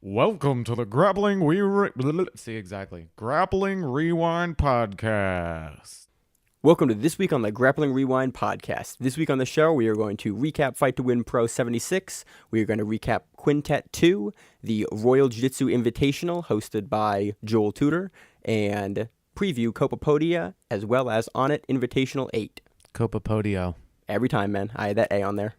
Welcome to the Grappling Grappling Rewind Podcast. Welcome to This Week on the Grappling Rewind Podcast. This week on the show, we are going to recap Fight to Win Pro 76. We are going to recap Quintet 2, the Royal JiuJitsu Invitational hosted by Joel Tudor, and preview Copa Podio as well as Onnit Invitational 8. Copa Podio. Every time, man. I had that A on there.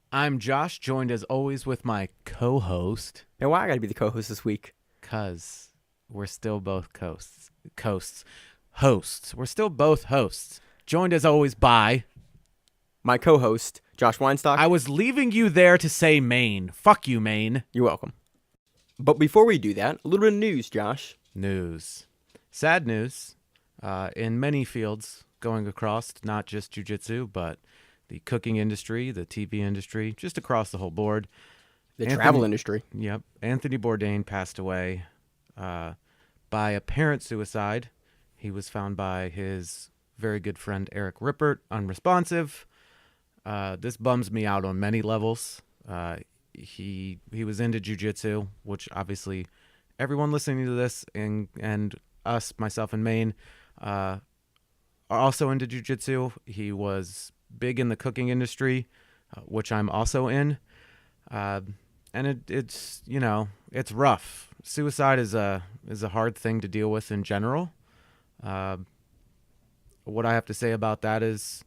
I'm Josh, joined as always with my co-host. Now, why I got to be the co-host this week? Because we're still both hosts. We're still both hosts. Joined as always by... my co-host, Josh Weinstock. I was leaving you there to say Maine. Fuck you, Maine. You're welcome. But before we do that, a little bit of news, Josh. News. Sad news. In many fields going across, not just jiu-jitsu, but the cooking industry, the TV industry, just across the whole board. The travel industry. Yep. Anthony Bourdain passed away by apparent suicide. He was found by his very good friend Eric Rippert, unresponsive. This bums me out on many levels. He was into jiu-jitsu, which obviously everyone listening to this and us, myself and Maine, are also into jiu-jitsu. He was big in the cooking industry, which I'm also in. And it's it's rough. Suicide is a hard thing to deal with in general. What I have to say about that is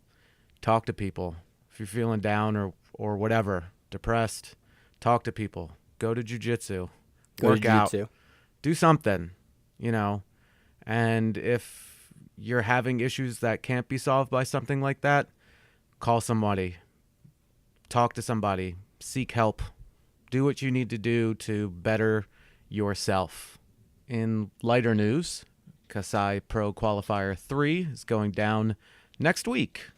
talk to people. If you're feeling down or whatever, depressed, talk to people. Go to jiu-jitsu. Work out. Do something, And if you're having issues that can't be solved by something like that, call somebody. Talk to somebody. Seek help. Do what you need to do to better yourself. In lighter news, Kasai Pro Qualifier 3 is going down next week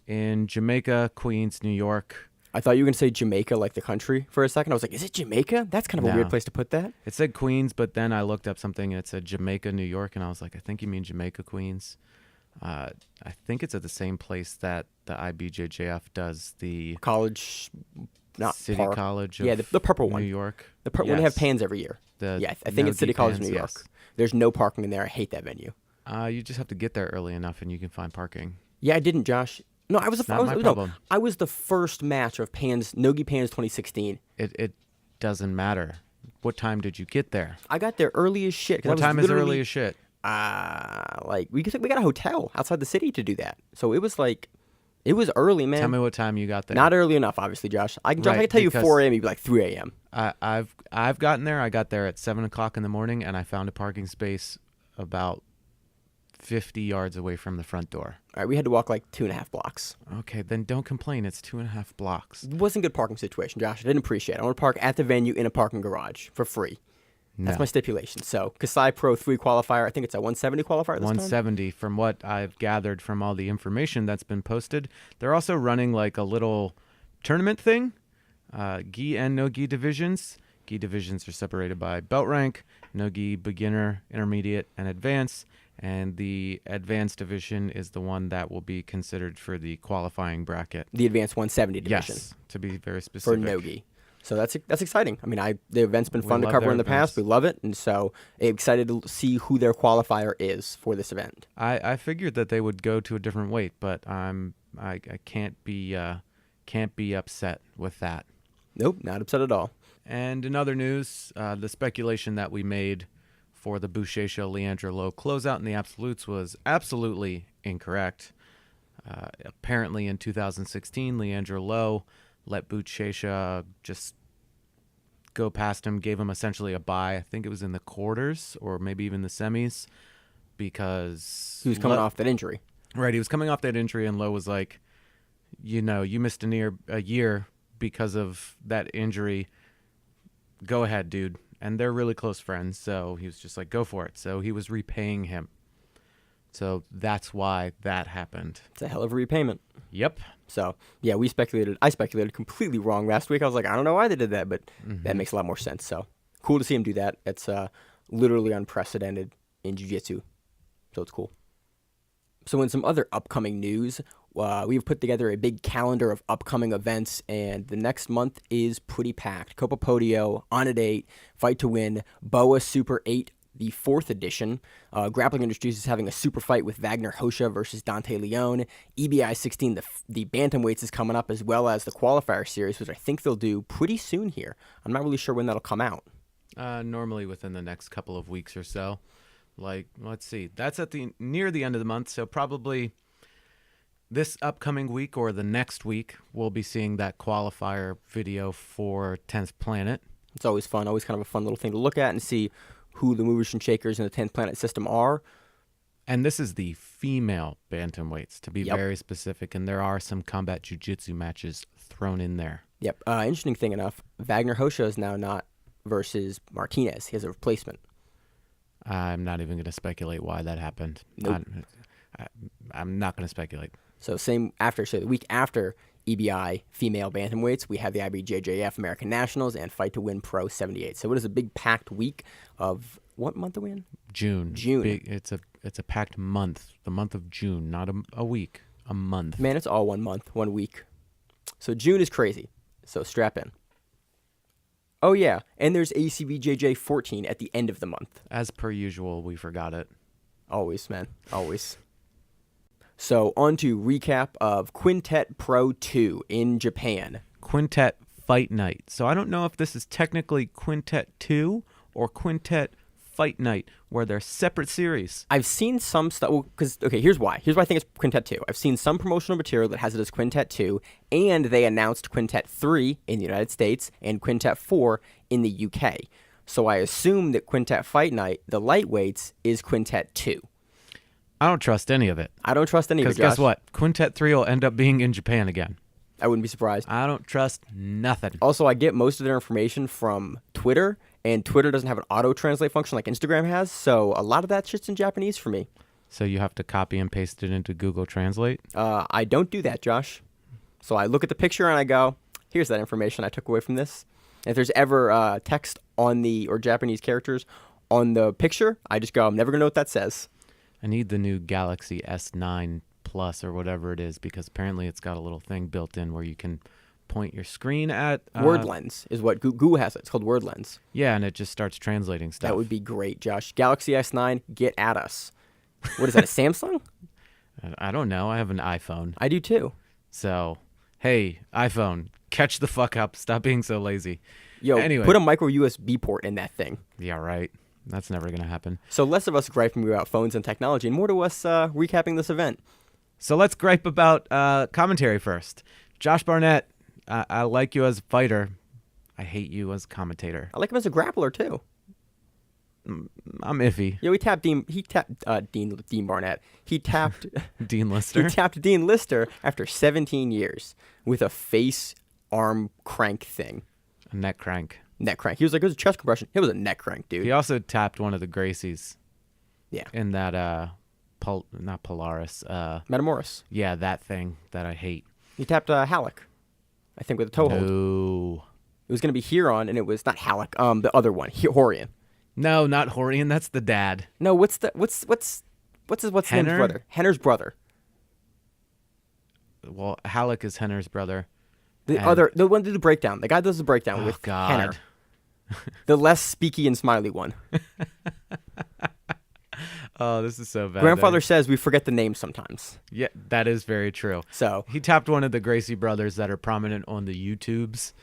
in Jamaica, Queens, New York. I thought you were going to say Jamaica, like the country, for a second. I was like, is it Jamaica? That's kind of a weird place to put that. It said Queens, but then I looked up something and it said Jamaica, New York, and I was like, I think you mean Jamaica, Queens. I think it's at the same place that the IBJJF does the college, not City park. College of the purple one. New York. When they have pans every year. I think it's City College of New York. There's no parking in there. I hate that venue. You just have to get there early enough and you can find parking. Yeah, I didn't, Josh. No, I was problem. I was the first match of Nogi Pans 2016. It doesn't matter. What time did you get there? I got there early as shit. What time is early as shit? We got a hotel outside the city to do that. So it was early, man. Tell me what time you got there. Not early enough, obviously, Josh. I can tell you 4 a.m. You'd be like 3 a.m. I've gotten there. I got there at 7 o'clock in the morning, and I found a parking space about 50 yards away from the front door. All right, we had to walk like 2.5 blocks. Okay, then don't complain. It's 2.5 blocks. It wasn't a good parking situation, Josh. I didn't appreciate it. I want to park at the venue in a parking garage for free. That's my stipulation. So, Kasai Pro 3 qualifier, I think it's a 170 qualifier this 170, from what I've gathered from all the information that's been posted. They're also running like a little tournament thing, gi and no-gi divisions. Gi divisions are separated by belt rank, no-gi beginner, intermediate, and advanced. And the advanced division is the one that will be considered for the qualifying bracket. The advanced 170 division. Yes, to be very specific. For no-gi. So that's exciting. I mean, the event's been fun to cover in the past. We love it, and so excited to see who their qualifier is for this event. I figured that they would go to a different weight, but I can't be upset with that. Nope, not upset at all. And in other news, the speculation that we made for the Buchecha Leandro Lo closeout in the absolutes was absolutely incorrect. Apparently, in 2016, Leandro Lo let Buchecha just go past him, gave him essentially a bye. I think it was in the quarters or maybe even the semis, because he was coming off that injury. Right, he was coming off that injury, and Lo was like, you missed a year because of that injury. Go ahead, dude. And they're really close friends, so he was just like, go for it. So he was repaying him. So that's why that happened. It's a hell of a repayment. Yep. So, yeah, I speculated completely wrong last week. I was like, I don't know why they did that, but that makes a lot more sense. So, cool to see him do that. It's literally unprecedented in jiu-jitsu, so it's cool. So, in some other upcoming news, we've put together a big calendar of upcoming events, and the next month is pretty packed. Copa Podio, Onnit 8, Fight to Win, BOA Super 8, the 4th edition. Grappling Industries is having a super fight with Wagner Hosha versus Dante Leone. EBI 16, the bantamweights, is coming up, as well as the qualifier series, which I think they'll do pretty soon here. I'm not really sure when that'll come out. Normally within the next couple of weeks or so. Like, let's see. That's at near the end of the month, so probably this upcoming week or the next week, we'll be seeing that qualifier video for 10th Planet. It's always fun, always kind of a fun little thing to look at and see who the movers and shakers in the 10th Planet system are. And this is the female bantamweights, to be very specific, and there are some combat jiu-jitsu matches thrown in there. Yep. Interesting thing enough, Wagner Hosha is now not versus Martinez. He has a replacement. I'm not even going to speculate why that happened. Nope. I'm not going to speculate. So the week after EBI female bantamweights, we have the IBJJF American Nationals and Fight to Win Pro 78. So it is a big packed week of, what month are we in? June. It's a packed month. The month of June, not a week, a month. Man, it's all 1 month, 1 week. So June is crazy. So strap in. Oh yeah, and there's ACBJJ 14 at the end of the month. As per usual, we forgot it. Always, man. Always. So on to recap of Quintet Pro 2 in Japan. Quintet Fight Night. So I don't know if this is technically Quintet 2 or Quintet Fight Night, where they're separate series. I've seen some stuff, here's why. Here's why I think it's Quintet 2. I've seen some promotional material that has it as Quintet 2, and they announced Quintet 3 in the United States and Quintet 4 in the UK. So I assume that Quintet Fight Night, the lightweights, is Quintet 2. I don't trust any of it. I don't trust any of it, Josh. Because guess what? Quintet 3 will end up being in Japan again. I wouldn't be surprised. I don't trust nothing. Also, I get most of their information from Twitter, and Twitter doesn't have an auto-translate function like Instagram has, so a lot of that shit's in Japanese for me. So you have to copy and paste it into Google Translate? I don't do that, Josh. So I look at the picture and I go, here's that information I took away from this. If there's ever text or Japanese characters on the picture, I just go, I'm never going to know what that says. I need the new Galaxy S9 Plus or whatever it is, because apparently it's got a little thing built in where you can point your screen at... Word Lens is what Google has. It's called Word Lens. Yeah, and it just starts translating stuff. That would be great, Josh. Galaxy S9, get at us. What is that, a Samsung? I don't know. I have an iPhone. I do too. So, hey, iPhone, catch the fuck up. Stop being so lazy. Yo, anyway. Put a micro USB port in that thing. Yeah, right. That's never going to happen. So less of us griping about phones and technology and more to us recapping this event. So let's gripe about commentary first. Josh Barnett, I like you as a fighter. I hate you as a commentator. I like him as a grappler too. I'm iffy. Yeah, He tapped Dean Barnett. He tapped Dean Lister. He tapped Dean Lister after 17 years with a face arm crank thing. A neck crank. Neck crank. He was like, it was a chest compression. It was a neck crank, dude. He also tapped one of the Gracies. Yeah. In that not Polaris. Metamoris. Yeah, that thing that I hate. He tapped Halleck, I think, with a toe hold. No. It was going to be Huron, and it was not Halleck. The other one, Horian. No, not Horian. That's the dad. No, what's his name's brother? Henner's brother. Well, Halleck is Henner's brother. The one that did the breakdown. The guy does the breakdown with God. Henner. The less speaky and smiley one. Oh, this is so bad. Grandfather says we forget the name sometimes. Yeah, that is very true. So he tapped one of the Gracie brothers that are prominent on the YouTubes.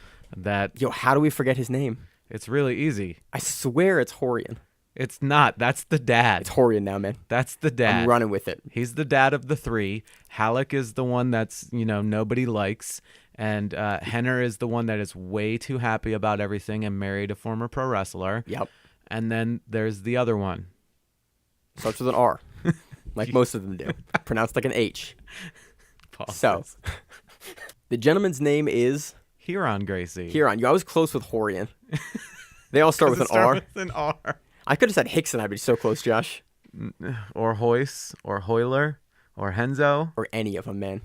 How do we forget his name? It's really easy. I swear it's Horian. It's not. That's the dad. It's Horian now, man. That's the dad. I'm running with it. He's the dad of the three. Halleck is the one that's, nobody likes. And Henner is the one that is way too happy about everything and married a former pro wrestler. Yep. And then there's the other one. Starts with an R, like most of them do. Pronounced like an H. Pauses. So, the gentleman's name is... Huron Gracie. Huron. I was close with Horian. They all start with an R. With an R. I could have said Hickson. I'd be so close, Josh. Or Hoyce, or Hoyler, or Henzo. Or any of them, man.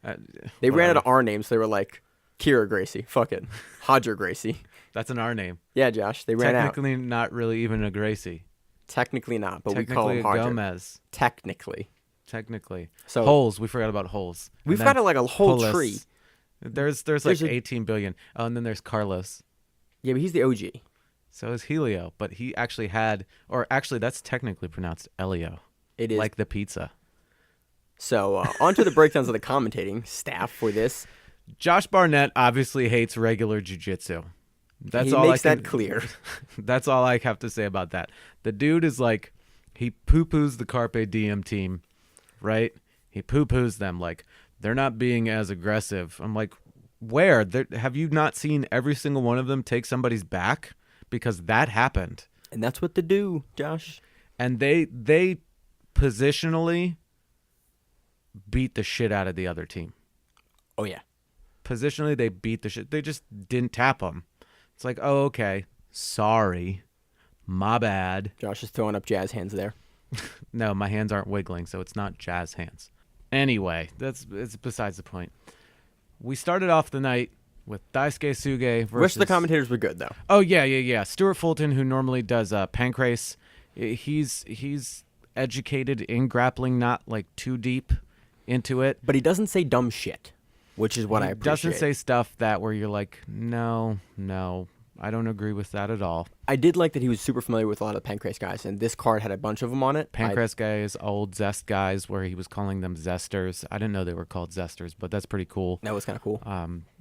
They Whatever. ran out of R names. They were like, Kira Gracie. Fuck it. Hodger Gracie. That's an R name. Yeah, Josh. They ran out. Technically not really even a Gracie. Technically not, but we Technically call him a Hodger. Gomez. Technically. technically. So Holes. We forgot about holes. we've And then got like a whole Polis. tree. There's like 18 billion. Oh, and then there's Carlos. Yeah, but he's the OG. So is Helio, but he actually had, or actually that's technically pronounced Elio, It is. like the pizza. So on to the breakdowns of the commentating staff for this. Josh Barnett obviously hates regular jiu-jitsu. That's He all makes I can, that clear. That's all I have to say about that. The dude is like, he poo-poos the Carpe Diem team, right? He poo-poos them like they're not being as aggressive. I'm like, where? Have you not seen every single one of them take somebody's back? Because that happened. And that's what to do, Josh. And they positionally beat the shit out of the other team. Oh, yeah. Positionally, they beat the shit. They just didn't tap them. It's like, oh, okay. Sorry. My bad. Josh is throwing up jazz hands there. No, my hands aren't wiggling, so it's not jazz hands. Anyway, it's besides the point. We started off the night with Daisuke Suge versus... Rest of the commentators were good, though. Oh, yeah. Stuart Fulton, who normally does pancrase, he's educated in grappling, not like too deep into it. But he doesn't say dumb shit, which is what I He appreciate. doesn't say stuff that where you're like, no, I don't agree with that at all. I did like that he was super familiar with a lot of the Pancrase guys, and this card had a bunch of them on it. Pancrase guys, old Zest guys, where he was calling them Zesters. I didn't know they were called Zesters, but that's pretty cool. That was kind of cool.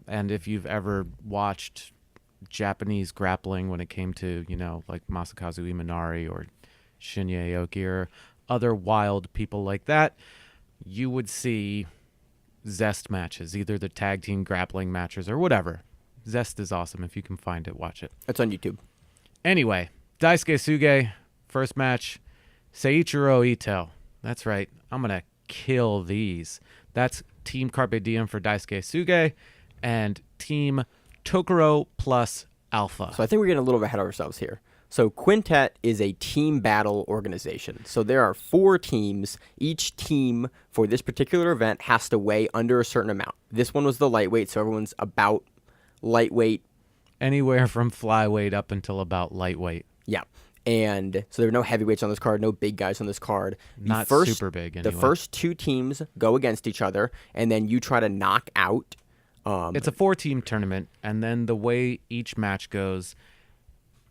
And if you've ever watched Japanese grappling when it came to, like Masakazu Imanari or Shinya Aoki or other wild people like that, you would see Zest matches, either the tag team grappling matches or whatever. Zest is awesome. If you can find it, watch it. It's on YouTube. Anyway, Daisuke Suge, first match, Seiichiro Ito. That's right. I'm going to kill these. That's Team Carpe Diem for Daisuke Suge and Team Tokoro plus Alpha. So I think we're getting a little bit ahead of ourselves here. So Quintet is a team battle organization. So there are 4 teams. Each team for this particular event has to weigh under a certain amount. This one was the lightweight, so everyone's about lightweight. Anywhere from flyweight up until about lightweight. Yeah. And so there are no heavyweights on this card, no big guys on this card. Not super big, anyway. The first 2 teams go against each other, and then you try to knock out. It's a 4-team tournament, and then the way each match goes,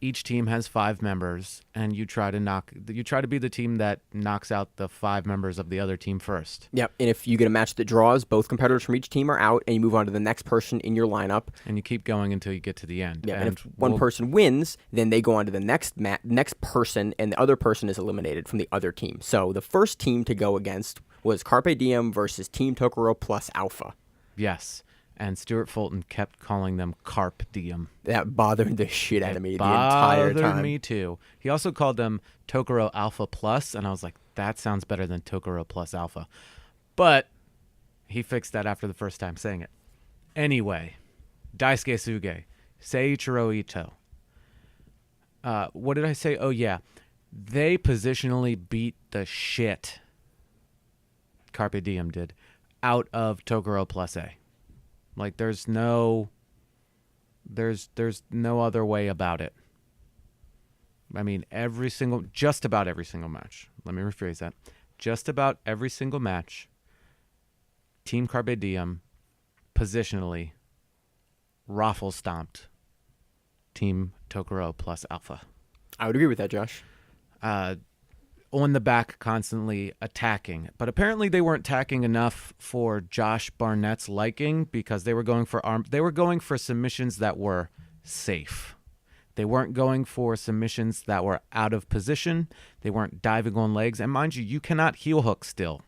each team has 5 members, and you try to be the team that knocks out the 5 members of the other team first. Yep, and if you get a match that draws, both competitors from each team are out, and you move on to the next person in your lineup. And you keep going until you get to the end. Yeah, and if one person wins, then they go on to the next person, and the other person is eliminated from the other team. So the first team to go against was Carpe Diem versus Team Tokoro plus Alpha. Yes. And Stuart Fulton kept calling them Carp Diem. That bothered the shit out of me the entire time. Bothered me too. He also called them Tokoro Alpha Plus, and I was like, that sounds better than Tokoro Plus Alpha. But he fixed that after the first time saying it. Anyway, Daisuke Suge, Seiichiro Ito. What did I say? Oh, yeah. They positionally beat the shit, Carpe Diem did, out of Tokoro Plus A. Like there's no other way about it. I mean, just about every single match. Let me rephrase that. Just about every single match, Team Carpe Diem positionally raffle stomped Team Tokoro plus Alpha. I would agree with that, Josh. On the back, constantly attacking. But apparently they weren't attacking enough for Josh Barnett's liking because they were going for submissions that were safe. They weren't going for submissions that were out of position. They weren't diving on legs. And mind you, you cannot heel hook still,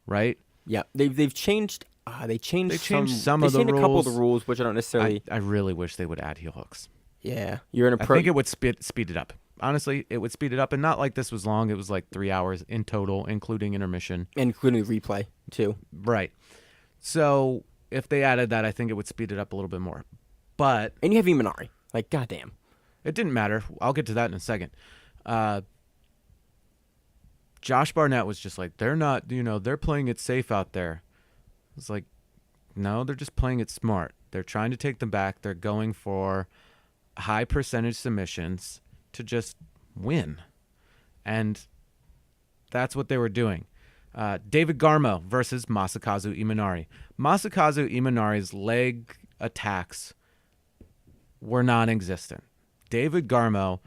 right? Yeah, they've changed. They changed some of the rules. a couple of the rules, which I don't necessarily. I really wish they would add heel hooks. Yeah, you're in a. I think it would speed it up. Honestly, it would speed it up, and not like this was long. It was like 3 hours in total, including intermission. Including replay, too. Right. So if they added that, I think it would speed it up a little bit more. But and you have Imanari. Like, goddamn. It didn't matter. I'll get to that in a second. Josh Barnett was just like, they're not, they're playing it safe out there. It's like, no, they're just playing it smart. They're trying to take them back. They're going for high percentage submissions to just win. And that's what they were doing. David Garmo versus Masakazu Imanari. Masakazu Imanari's leg attacks were non-existent. David Garmo,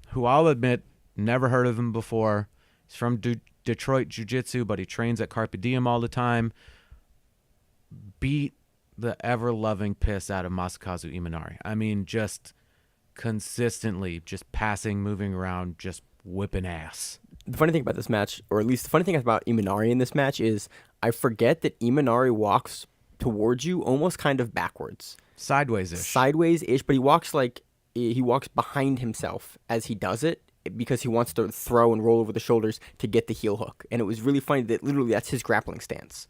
who I'll admit, never heard of him before. He's from Detroit Jiu-Jitsu, but he trains at Carpe Diem all the time. Beat the ever-loving piss out of Masakazu Imanari. I mean, just consistently, just passing, moving around, just whipping ass. The funny thing about this match, or at least the funny thing about Imanari in this match, is I forget that Imanari walks towards you almost kind of backwards. Sideways-ish. Sideways-ish, but he walks behind himself as he does it because he wants to throw and roll over the shoulders to get the heel hook. And it was really funny that literally that's his grappling stance.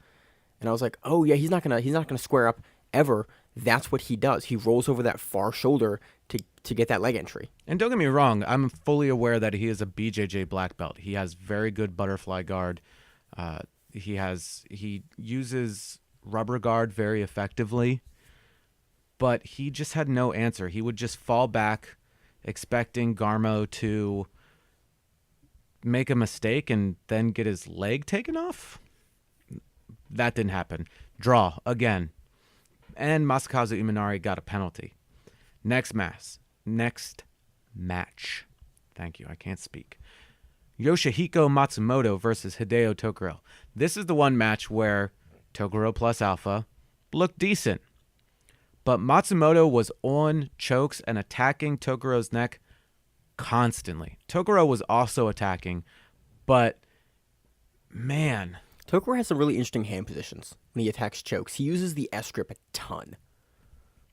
And I was like, oh yeah, he's not gonna square up ever. That's what he does. He rolls over that far shoulder to get that leg entry. And don't get me wrong, I'm fully aware that he is a BJJ black belt. He has very good butterfly guard. He uses rubber guard very effectively, but he just had no answer. He would just fall back expecting Garmo to make a mistake and then get his leg taken off. That didn't happen. Draw again. And Masakazu Imanari got a penalty. Next match. Thank you. I can't speak. Yoshihiko Matsumoto versus Hideo Tokoro. This is the one match where Tokoro plus Alpha looked decent. But Matsumoto was on chokes and attacking Tokoro's neck constantly. Tokoro was also attacking, but man. Tokoro has some really interesting hand positions when he attacks chokes. He uses the S grip a ton.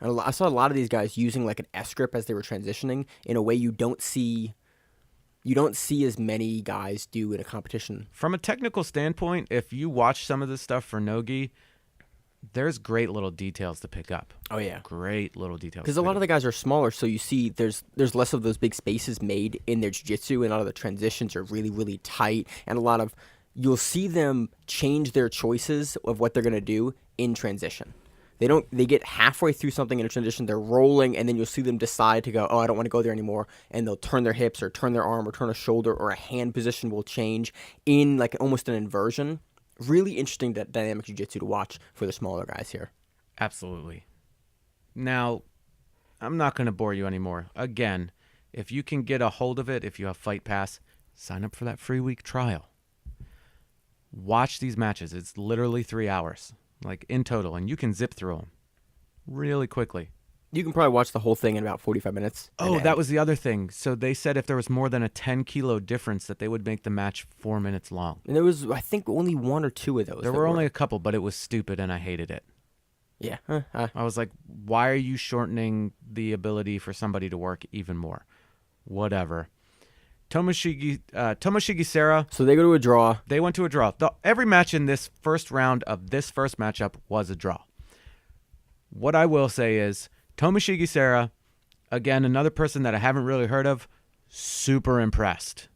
And I saw a lot of these guys using like an S grip as they were transitioning in a way you don't see as many guys do in a competition. From a technical standpoint, if you watch some of this stuff for Nogi, there's great little details to pick up. Oh yeah, great little details. Because a lot of the guys are smaller, so you see there's less of those big spaces made in their jiu-jitsu, and a lot of the transitions are really, really tight, and you'll see them change their choices of what they're going to do in transition. They get halfway through something in a transition, they're rolling, and then you'll see them decide to go, oh, I don't want to go there anymore, and they'll turn their hips or turn their arm or turn a shoulder, or a hand position will change in like almost an inversion. Really interesting dynamic jiu-jitsu to watch for the smaller guys here. Absolutely. Now, I'm not going to bore you anymore. Again, if you can get a hold of it, if you have Fight Pass, sign up for that free week trial. Watch these matches. It's literally 3 hours, like in total, and you can zip through them really quickly. You can probably watch the whole thing in about 45 minutes. Oh, that was the other thing. So they said if there was more than a 10-kilo difference that they would make the match 4 minutes long. And there was, I think, only one or two of those. There were only a couple, but it was stupid, and I hated it. Yeah. I was like, why are you shortening the ability for somebody to work even more? Whatever. Tomoshige Sera. So they go to a draw. They went to a draw. Every match in this first round of this first matchup was a draw. What I will say is Tomoshige Sera, again, another person that I haven't really heard of, super impressed.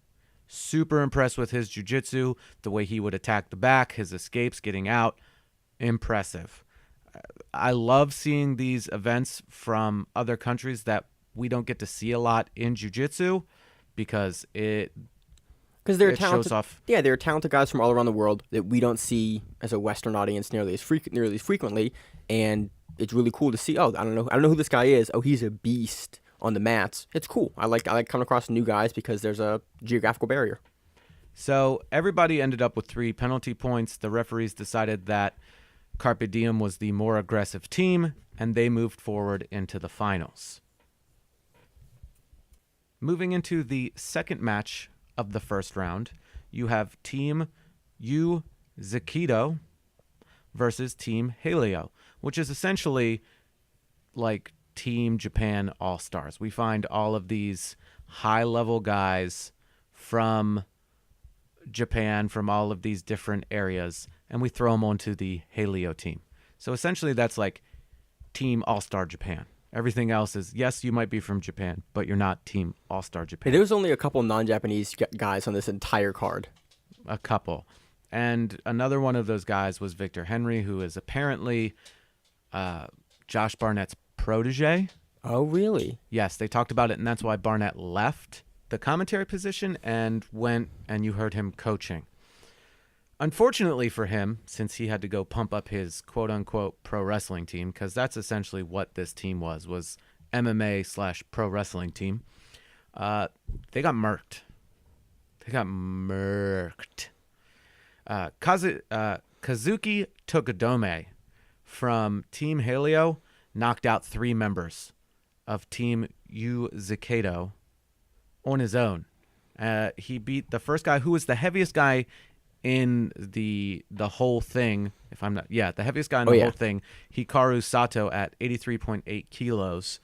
Super impressed with his jiu-jitsu, the way he would attack the back, his escapes, getting out. Impressive. I love seeing these events from other countries that we don't get to see a lot in jiu-jitsu because they're talented, shows off. Yeah, they're talented guys from all around the world that we don't see as a Western audience nearly as frequently, and it's really cool to see. Oh, I don't know who this guy is. Oh, he's a beast on the mats. It's cool. I like coming across new guys because there's a geographical barrier. So everybody ended up with 3 penalty points. The referees decided that Carpe Diem was the more aggressive team, and they moved forward into the finals. Moving into the second match of the first round, you have Team Yu Zikido versus Team Haleo, which is essentially like Team Japan All-Stars. We find all of these high-level guys from Japan, from all of these different areas, and we throw them onto the Haleo team. So essentially that's like Team All-Star Japan. Everything else is, yes, you might be from Japan, but you're not Team All-Star Japan. Hey, there was only a couple non-Japanese guys on this entire card. A couple. And another one of those guys was Victor Henry, who is apparently Josh Barnett's protege. Oh, really? Yes, they talked about it, and that's why Barnett left the commentary position and went, and you heard him coaching. Unfortunately for him, since he had to go pump up his quote-unquote pro wrestling team, because that's essentially what this team was MMA/pro wrestling team, they got murked. Kazuki Tokudome from Team Halio knocked out 3 members of Team Uzukado on his own. He beat the first guy, who was the heaviest guy in the whole thing. The heaviest guy in the whole thing, Hikaru Sato, at 83.8 kilos.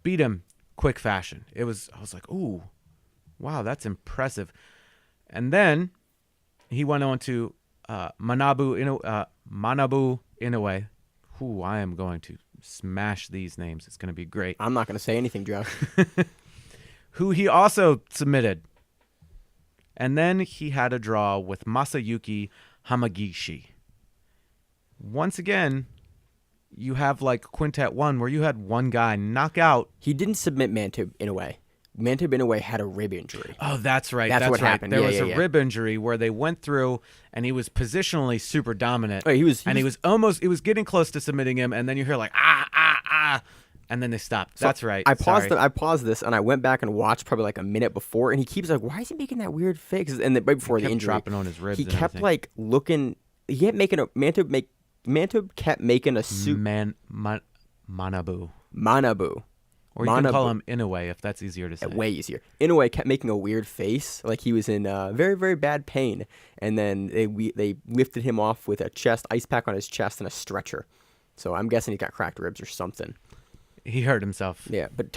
Beat him quick fashion. I was like, ooh, wow, that's impressive. And then he went on to Manabu Inoue. Ooh, I am going to smash these names. It's going to be great. I'm not going to say anything, Josh. Who he also submitted. And then he had a draw with Masayuki Hamagishi. Once again, you have like Quintet 1 where you had one guy knock out. He didn't submit Mantub Inoue. Mantub Inoue had a rib injury. Oh, that's right. That's what happened. There was a rib injury where they went through and he was positionally super dominant. Oh, he was getting close to submitting him, and then you hear like and then they stopped. So that's right. I paused this and I went back and watched probably like a minute before, and he keeps like, why is he making that weird face? And then right before the injury, dropping on his ribs. He kept like looking. He kept making a Mantub kept making a suit. Manabu. Or you can call him Inoue if that's easier to say. Way easier. Inoue kept making a weird face, like he was in very, very bad pain. And then they lifted him off with a ice pack on his chest and a stretcher. So I'm guessing he got cracked ribs or something. He hurt himself. Yeah, but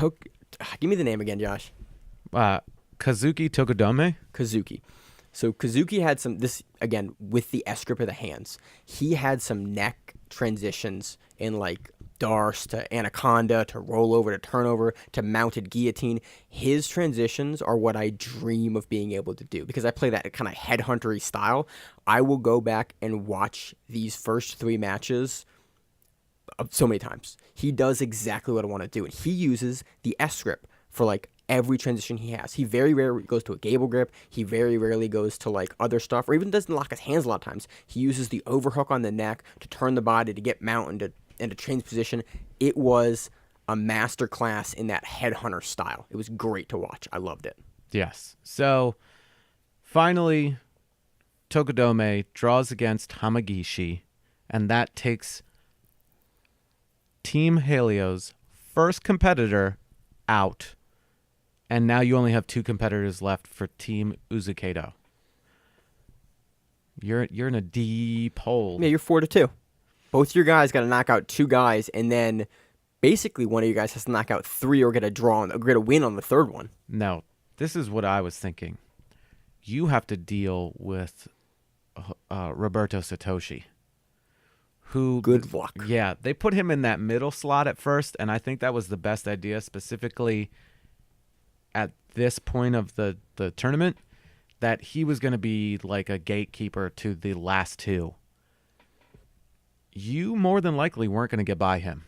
give me the name again, Josh. Kazuki Tokudome? Kazuki. So Kazuki had this, again, with the S grip of the hands. He had some neck transitions in like Darce to Anaconda to rollover to turnover to mounted guillotine. His transitions are what I dream of being able to do because I play that kind of headhunter-y style. I will go back and watch these first 3 matches so many times. He does exactly what I want to do, and he uses the S grip for like every transition he has. He very rarely goes to a gable grip. He very rarely goes to like other stuff, or even doesn't lock his hands a lot of times. He uses the overhook on the neck to turn the body to get mount and to change position. It was a master class in that headhunter style. It was great to watch. I loved it. Yes. So finally, Tokudome draws against Hamagishi, and that takes Team Halio's first competitor out. And now you only have 2 competitors left for Team Uzukado. You're in a deep hole. Yeah, you're 4-2. Both your guys got to knock out 2 guys, and then basically one of you guys has to knock out 3 or get a win on the third one. No, this is what I was thinking. You have to deal with Roberto Satoshi. Good luck. Yeah, they put him in that middle slot at first, and I think that was the best idea, specifically at this point of the tournament, that he was going to be like a gatekeeper to the last 2. You more than likely weren't going to get by him.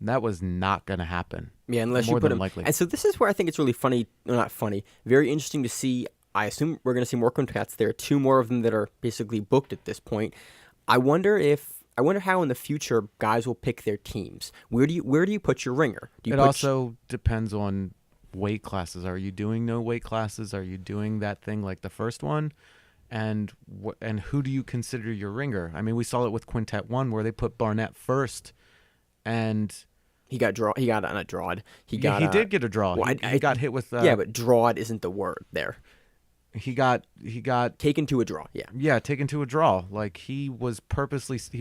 That was not going to happen. Yeah, unless you put him. Likely. And so this is where I think it's really funny, not funny, very interesting to see. I assume we're going to see more quintets. There are 2 more of them that are basically booked at this point. I wonder how in the future guys will pick their teams. Where do you put your ringer? It also depends on weight classes. Are you doing no weight classes? Are you doing that thing like the first one? And who do you consider your ringer? I mean, we saw it with Quintet 1 where they put Barnett first, and he got drawed. He did get a draw. Well, he got hit with. But drawed isn't the word there. He got taken to a draw. Yeah, taken to a draw. Like he was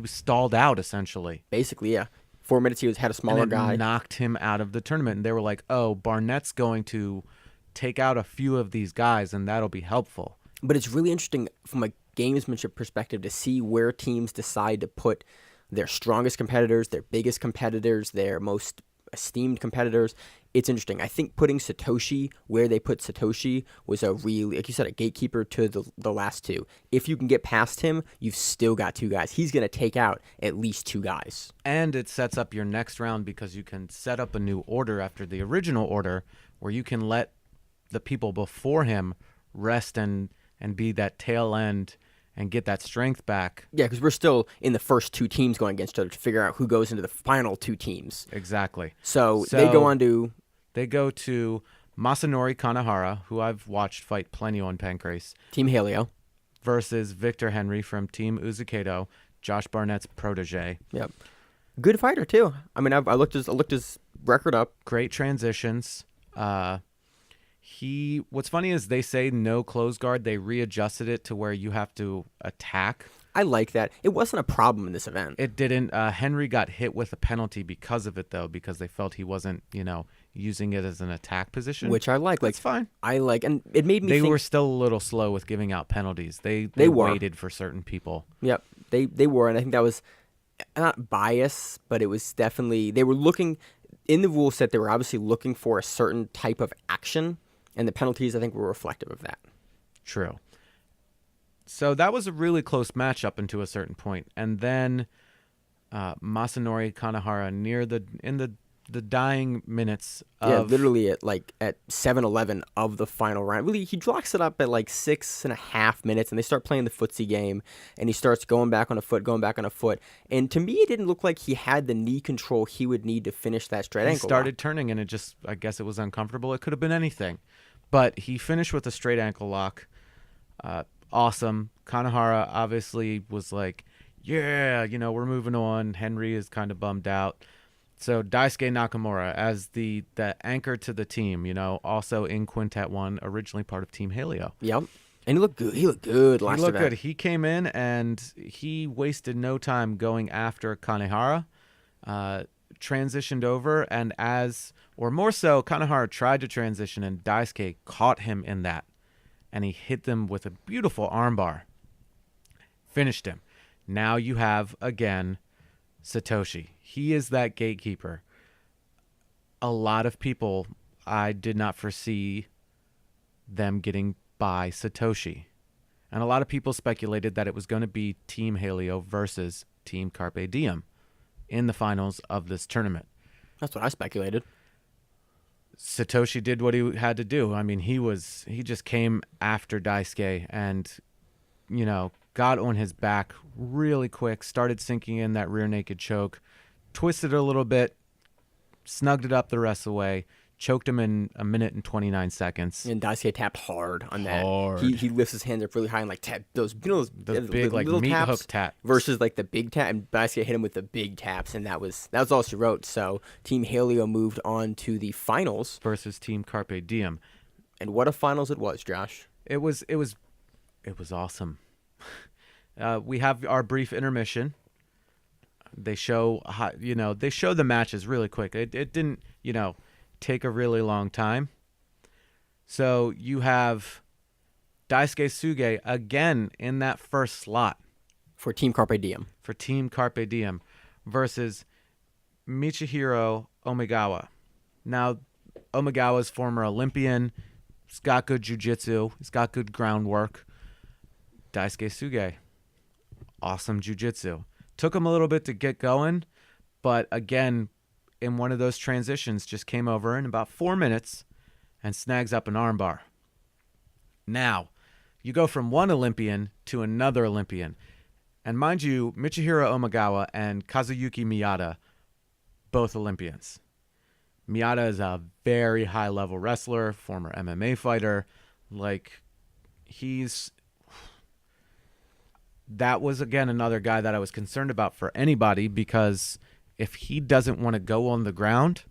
stalled out essentially. Basically, yeah. 4 minutes he had a smaller guy. Knocked him out of the tournament, and they were like, "Oh, Barnett's going to take out a few of these guys, and that'll be helpful." But it's really interesting from a gamesmanship perspective to see where teams decide to put their strongest competitors, their biggest competitors, their most esteemed competitors. It's interesting. I think putting Satoshi where they put Satoshi was a really, like you said, a gatekeeper to the last 2. If you can get past him, you've still got 2 guys. He's going to take out at least 2 guys. And it sets up your next round because you can set up a new order after the original order where you can let the people before him rest and be that tail end and get that strength back. Yeah, because we're still in the first two teams going against each other to figure out who goes into the final two teams. Exactly. So they go on to... They go to Masanori Kanehara, who I've watched fight plenty on Pancrase. Team Halio. Versus Victor Henry from Team Uzukato, Josh Barnett's protege. Yep. Good fighter, too. I mean, I looked his record up. Great transitions. What's funny is they say no close guard. They readjusted it to where you have to attack. I like that. It wasn't a problem in this event. It didn't. Henry got hit with a penalty because of it, though, because they felt he wasn't, using it as an attack position. Which I like. That's fine. I like, and it made me think... They were still a little slow with giving out penalties. They waited for certain people. Yep, they were, and I think that was not bias, but it was definitely... They were looking... In the rule set, they were obviously looking for a certain type of action, and the penalties, I think, were reflective of that. True. So that was a really close match up until a certain point. And then Masanori Kanehara in the dying minutes of... Yeah, literally at 7-11 of the final round. Really, he locks it up at 6.5 minutes, and they start playing the footsie game, and he starts going back on a foot. And to me, it didn't look like he had the knee control he would need to finish that straight ankle He started turning, and I guess it was uncomfortable. It could have been anything. But he finished with a straight ankle lock. Awesome. Kanehara obviously was like, yeah, we're moving on. Henry is kind of bummed out. So Daisuke Nakamura as the anchor to the team, also in Quintet 1, originally part of Team Halio. Yep. And he looked good. He looked good last event. Good. He came in and he wasted no time going after Kanehara, transitioned over, and Kanehara tried to transition, and Daisuke caught him in that. And he hit them with a beautiful armbar. Finished him. Now you have, again, Satoshi. He is that gatekeeper. A lot of people, I did not foresee them getting by Satoshi. And a lot of people speculated that it was going to be Team Halio versus Team Carpe Diem in the finals of this tournament. That's what I speculated. Satoshi did what he had to do. I mean, he just came after Daisuke and, got on his back really quick, started sinking in that rear naked choke, twisted it a little bit, snugged it up the rest of the way, choked him in 1 minute and 29 seconds. And Daisuke tapped hard on that. Hard. He lifts his hands up really high and tap those big little meat taps hook tap versus the big tap. And Daisuke hit him with the big taps, and that was all she wrote. So Team Halio moved on to the finals versus Team Carpe Diem. And what a finals it was, Josh. It was awesome. We have our brief intermission. They show the matches really quick. It didn't, take a really long time. So you have Daisuke Suge again in that first slot for Team Carpe Diem. Versus Michihiro Omigawa. Now, Omigawa's former Olympian. He's got good jiu-jitsu. He's got good groundwork. Daisuke Suge, awesome jiu-jitsu. Took him a little bit to get going, but again, in one of those transitions, just came over in about 4 minutes and snags up an armbar. Now, you go from one Olympian to another Olympian. And mind you, Michihiro Omigawa and Kazuyuki Miyata, both Olympians. Miyata is a very high-level wrestler, former MMA fighter. That was, again, another guy that I was concerned about for anybody, because if he doesn't want to go on the ground,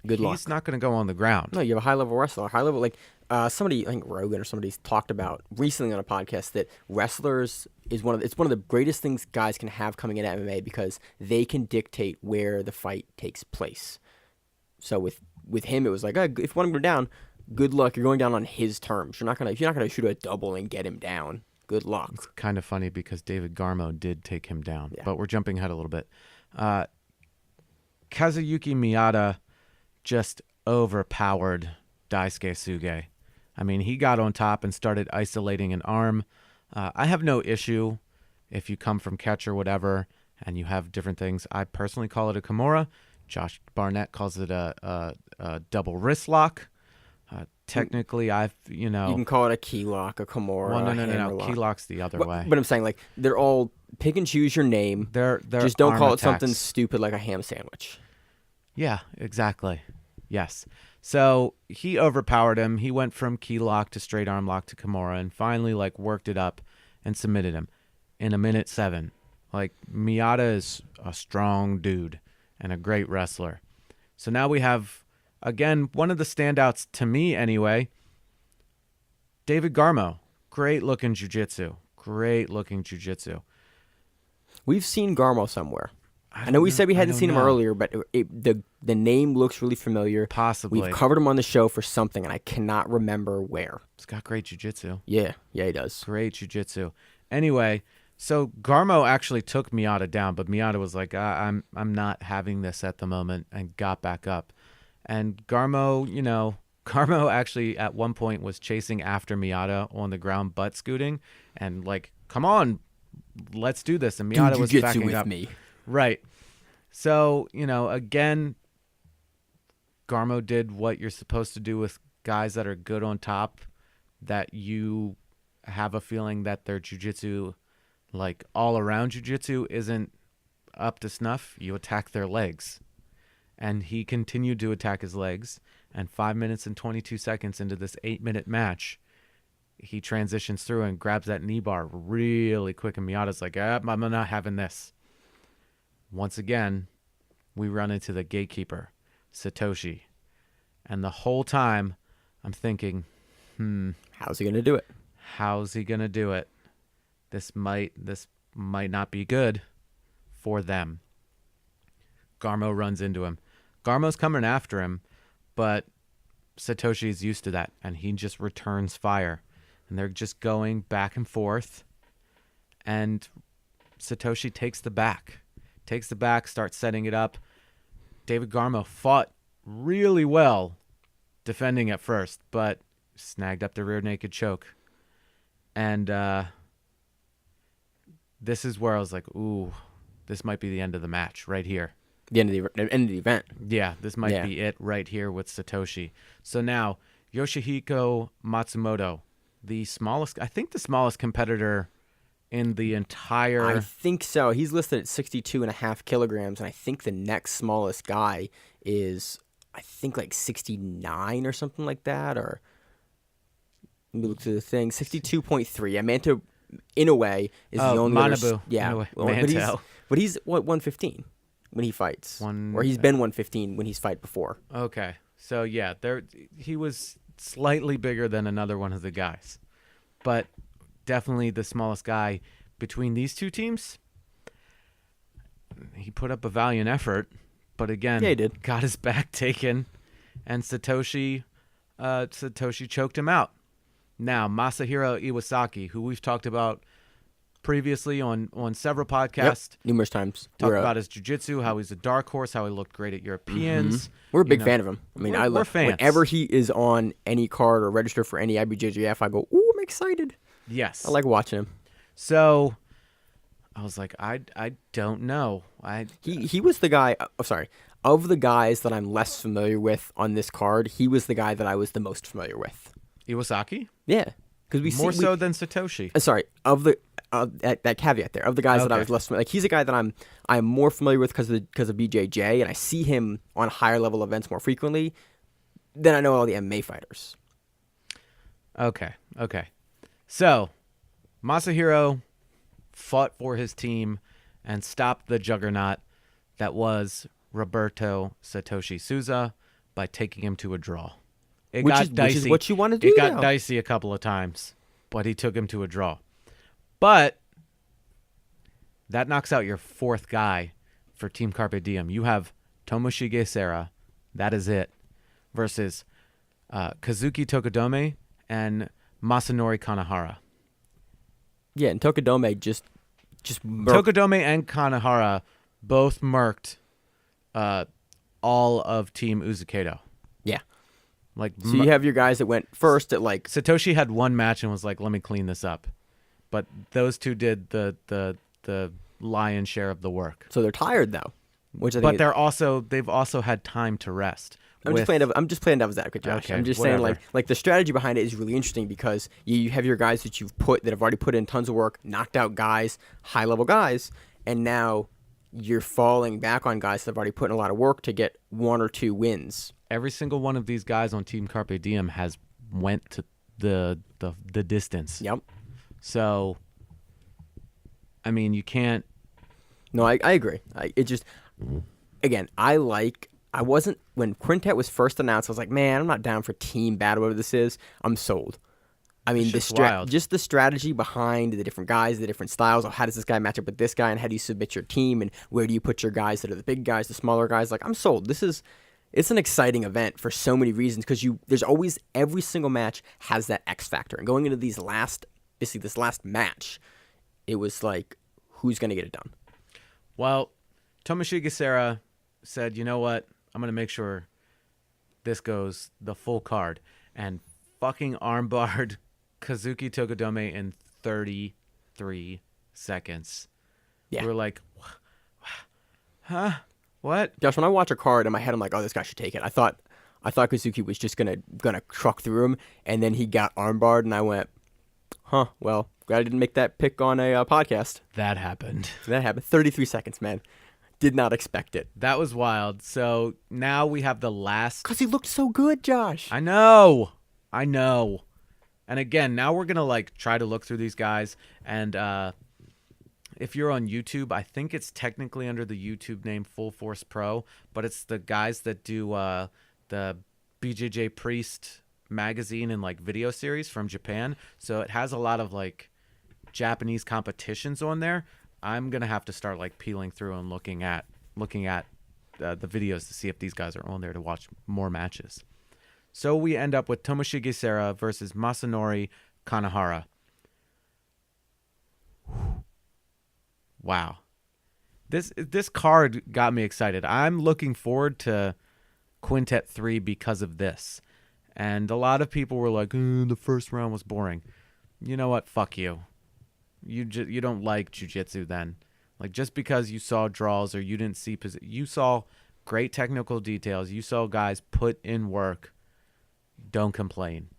he's not going to go on the ground. No, you have a high-level wrestler. Somebody, I think Rogan or somebody's talked about recently on a podcast that wrestlers is one of the greatest things guys can have coming into MMA, because they can dictate where the fight takes place. So with him, it was like, if you want to go down, good luck. You're going down on his terms. You're not gonna shoot a double and get him down. Good luck. It's kind of funny because David Garmo did take him down, yeah. But we're jumping ahead a little bit. Kazuyuki Miyata just overpowered Daisuke Suge. I mean, he got on top and started isolating an arm. I have no issue if you come from catch or whatever and you have different things. I personally call it a Kimura. Josh Barnett calls it a double wrist lock. Technically, You can call it a key lock, a Kimura, well, a no. hammer lock. Key lock's the other way. But I'm saying, like, they're all pick and choose your name. They're Just don't arm call it attacks. something stupid like a ham sandwich. Yeah, exactly. Yes. So he overpowered him. He went from key lock to straight arm lock to Kimura and finally like worked it up and submitted him in 1:07. Like Miyata is a strong dude and a great wrestler. So now we have, again, one of the standouts to me anyway, David Garmo. Great looking jiu-jitsu. We've seen Garmo somewhere. I know we said we hadn't seen him earlier, but the name looks really familiar. Possibly. We've covered him on the show for something, and I cannot remember where. He's got great jiu-jitsu. Yeah, he does. Great jiu-jitsu. Anyway, so Garmo actually took Miyata down, but Miyata was like, I'm not having this at the moment, and got back up. And Garmo, Garmo actually at one point was chasing after Miyata on the ground, butt scooting, and like, come on, let's do this. And Miyata was backing with up. me. Right. So, again, Garmo did what you're supposed to do with guys that are good on top, that you have a feeling that their jiu-jitsu, like all-around jiu-jitsu, isn't up to snuff. You attack their legs. And he continued to attack his legs. And 5 minutes and 22 seconds into this 8-minute match, he transitions through and grabs that knee bar really quick. And Miyata's like, I'm not having this. Once again, we run into the gatekeeper, Satoshi. And the whole time, I'm thinking, how's he going to do it? How's he going to do it? This might not be good for them. Garmo runs into him. Garmo's coming after him, but Satoshi's used to that, and he just returns fire. And they're just going back and forth, and Satoshi takes the back, starts setting it up. David Garmo fought really well defending at first, but snagged up the rear naked choke. And this is where I was like, ooh, this might be the end of the match right here. The end of the event. Yeah, this might be it right here with Satoshi. So now, Yoshihiko Matsumoto, the smallest competitor in the entire... I think so. He's listed at 62.5 kilograms, and I think the next smallest guy is, I think, like 69 or something like that, or... Let me look through the thing. 62.3. Manto, Inoue, is the only Manabu. other... Yeah. Manto. But he's, what, 115 when he fights? Or he's been 115 when he's fight before. Okay. So, yeah, he was slightly bigger than another one of the guys. But definitely the smallest guy between these two teams. He put up a valiant effort, but again, he did. Got his back taken, and Satoshi choked him out. Now, Masahiro Iwasaki, who we've talked about previously on several podcasts. Numerous times. Talked about his jiu-jitsu, how he's a dark horse, how he looked great at Europeans. Mm-hmm. We're a big fan of him. I mean, we're fans. Whenever he is on any card or register for any IBJJF, I go, ooh, I'm excited. Yes. I like watching him. So I was like, I don't know. He was the guy, of the guys that I'm less familiar with on this card, he was the guy that I was the most familiar with. Iwasaki? Yeah. Because we more so than Satoshi. That caveat there, of the guys that I was less familiar, like he's a guy that I'm more familiar with because of BJJ, and I see him on higher level events more frequently than I know all the MMA fighters. Okay. So, Masahiro fought for his team and stopped the juggernaut that was Roberto Satoshi Souza by taking him to a draw. It got dicey. Which is what you want to do. It got dicey a couple of times, but he took him to a draw. But that knocks out your fourth guy for Team Carpe Diem. You have Tomoshige Sera, that is it, versus Kazuki Tokudome and Masanori Kanehara. Yeah, and Tokudome just Tokudome and Kanehara both murked all of Team Uzukato. Yeah. Like, so you have your guys that went first at like... Satoshi had one match and was like, let me clean this up. But those two did the lion's share of the work. So they're tired though. They've also had time to rest. I'm just playing devil's advocate, Josh. Okay, I'm just whatever. saying, like the strategy behind it is really interesting because you have your guys that have already put in tons of work, knocked out guys, high level guys, and now you're falling back on guys that have already put in a lot of work to get 1 or 2 wins. Every single one of these guys on Team Carpe Diem has went to the distance. Yep. So, I mean, you can't. No, I agree. I wasn't, when Quintet was first announced, I was like, man, I'm not down for team battle, whatever this is. I'm sold. I mean, just the strategy behind the different guys, the different styles of how does this guy match up with this guy, and how do you submit your team, and where do you put your guys that are the big guys, the smaller guys. Like, I'm sold. It's an exciting event for so many reasons because there's always, every single match has that X factor. And going into this last match, it was like, who's going to get it done? Well, Tomoshige Sera said, you know what? I'm going to make sure this goes the full card. And fucking armbarred Kazuki Tokodome in 33 seconds. Yeah. We were like, huh? What? Josh, when I watch a card in my head, I'm like, oh, this guy should take it. I thought Kazuki was just gonna truck through him, and then he got armbarred, and I went, huh, well, glad I didn't make that pick on a podcast. That happened. 33 seconds, man. Did not expect it. That was wild. So now we have the last. Because he looked so good, Josh. I know. And again, now we're gonna like try to look through these guys, and if you're on YouTube, I think it's technically under the YouTube name Full Force Pro, but it's the guys that do the BJJ Priest magazine and like video series from Japan. So it has a lot of like Japanese competitions on there. I'm gonna have to start like peeling through and looking at the videos to see if these guys are on there to watch more matches. So we end up with Tomoshige Sera versus Masanori Kanahara. Wow. This card got me excited. I'm looking forward to Quintet 3 because of this. And a lot of people were like, the first round was boring. You know what? Fuck you. You don't like jiu-jitsu then. Like, just because you saw draws or you didn't see you saw great technical details. You saw guys put in work. Don't complain.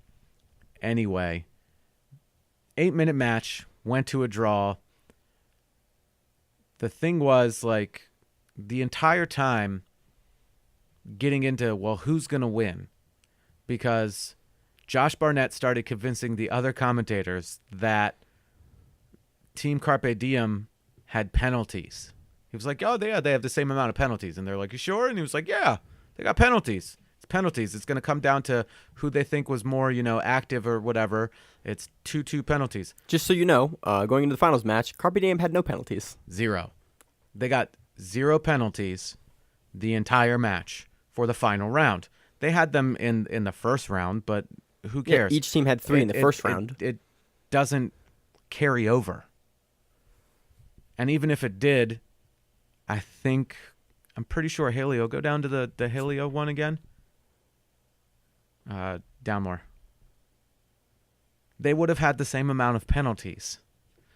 Anyway, 8-minute match, went to a draw. The thing was, like, the entire time getting into, well, who's going to win? Because Josh Barnett started convincing the other commentators that Team Carpe Diem had penalties. He was like, oh, they have the same amount of penalties. And they're like, you sure? And he was like, yeah, they got penalties. It's penalties. It's going to come down to who they think was more, active or whatever. It's 2-2 penalties. Just so you know, going into the finals match, Carpe Diem had no penalties. 0. They got 0 penalties the entire match for the final round. They had them in the first round, but who cares? Yeah, each team had 3 in the first round. It doesn't carry over. And even if it did, I'm pretty sure Haleo, go down to the Haleo one again. Down more. They would have had the same amount of penalties.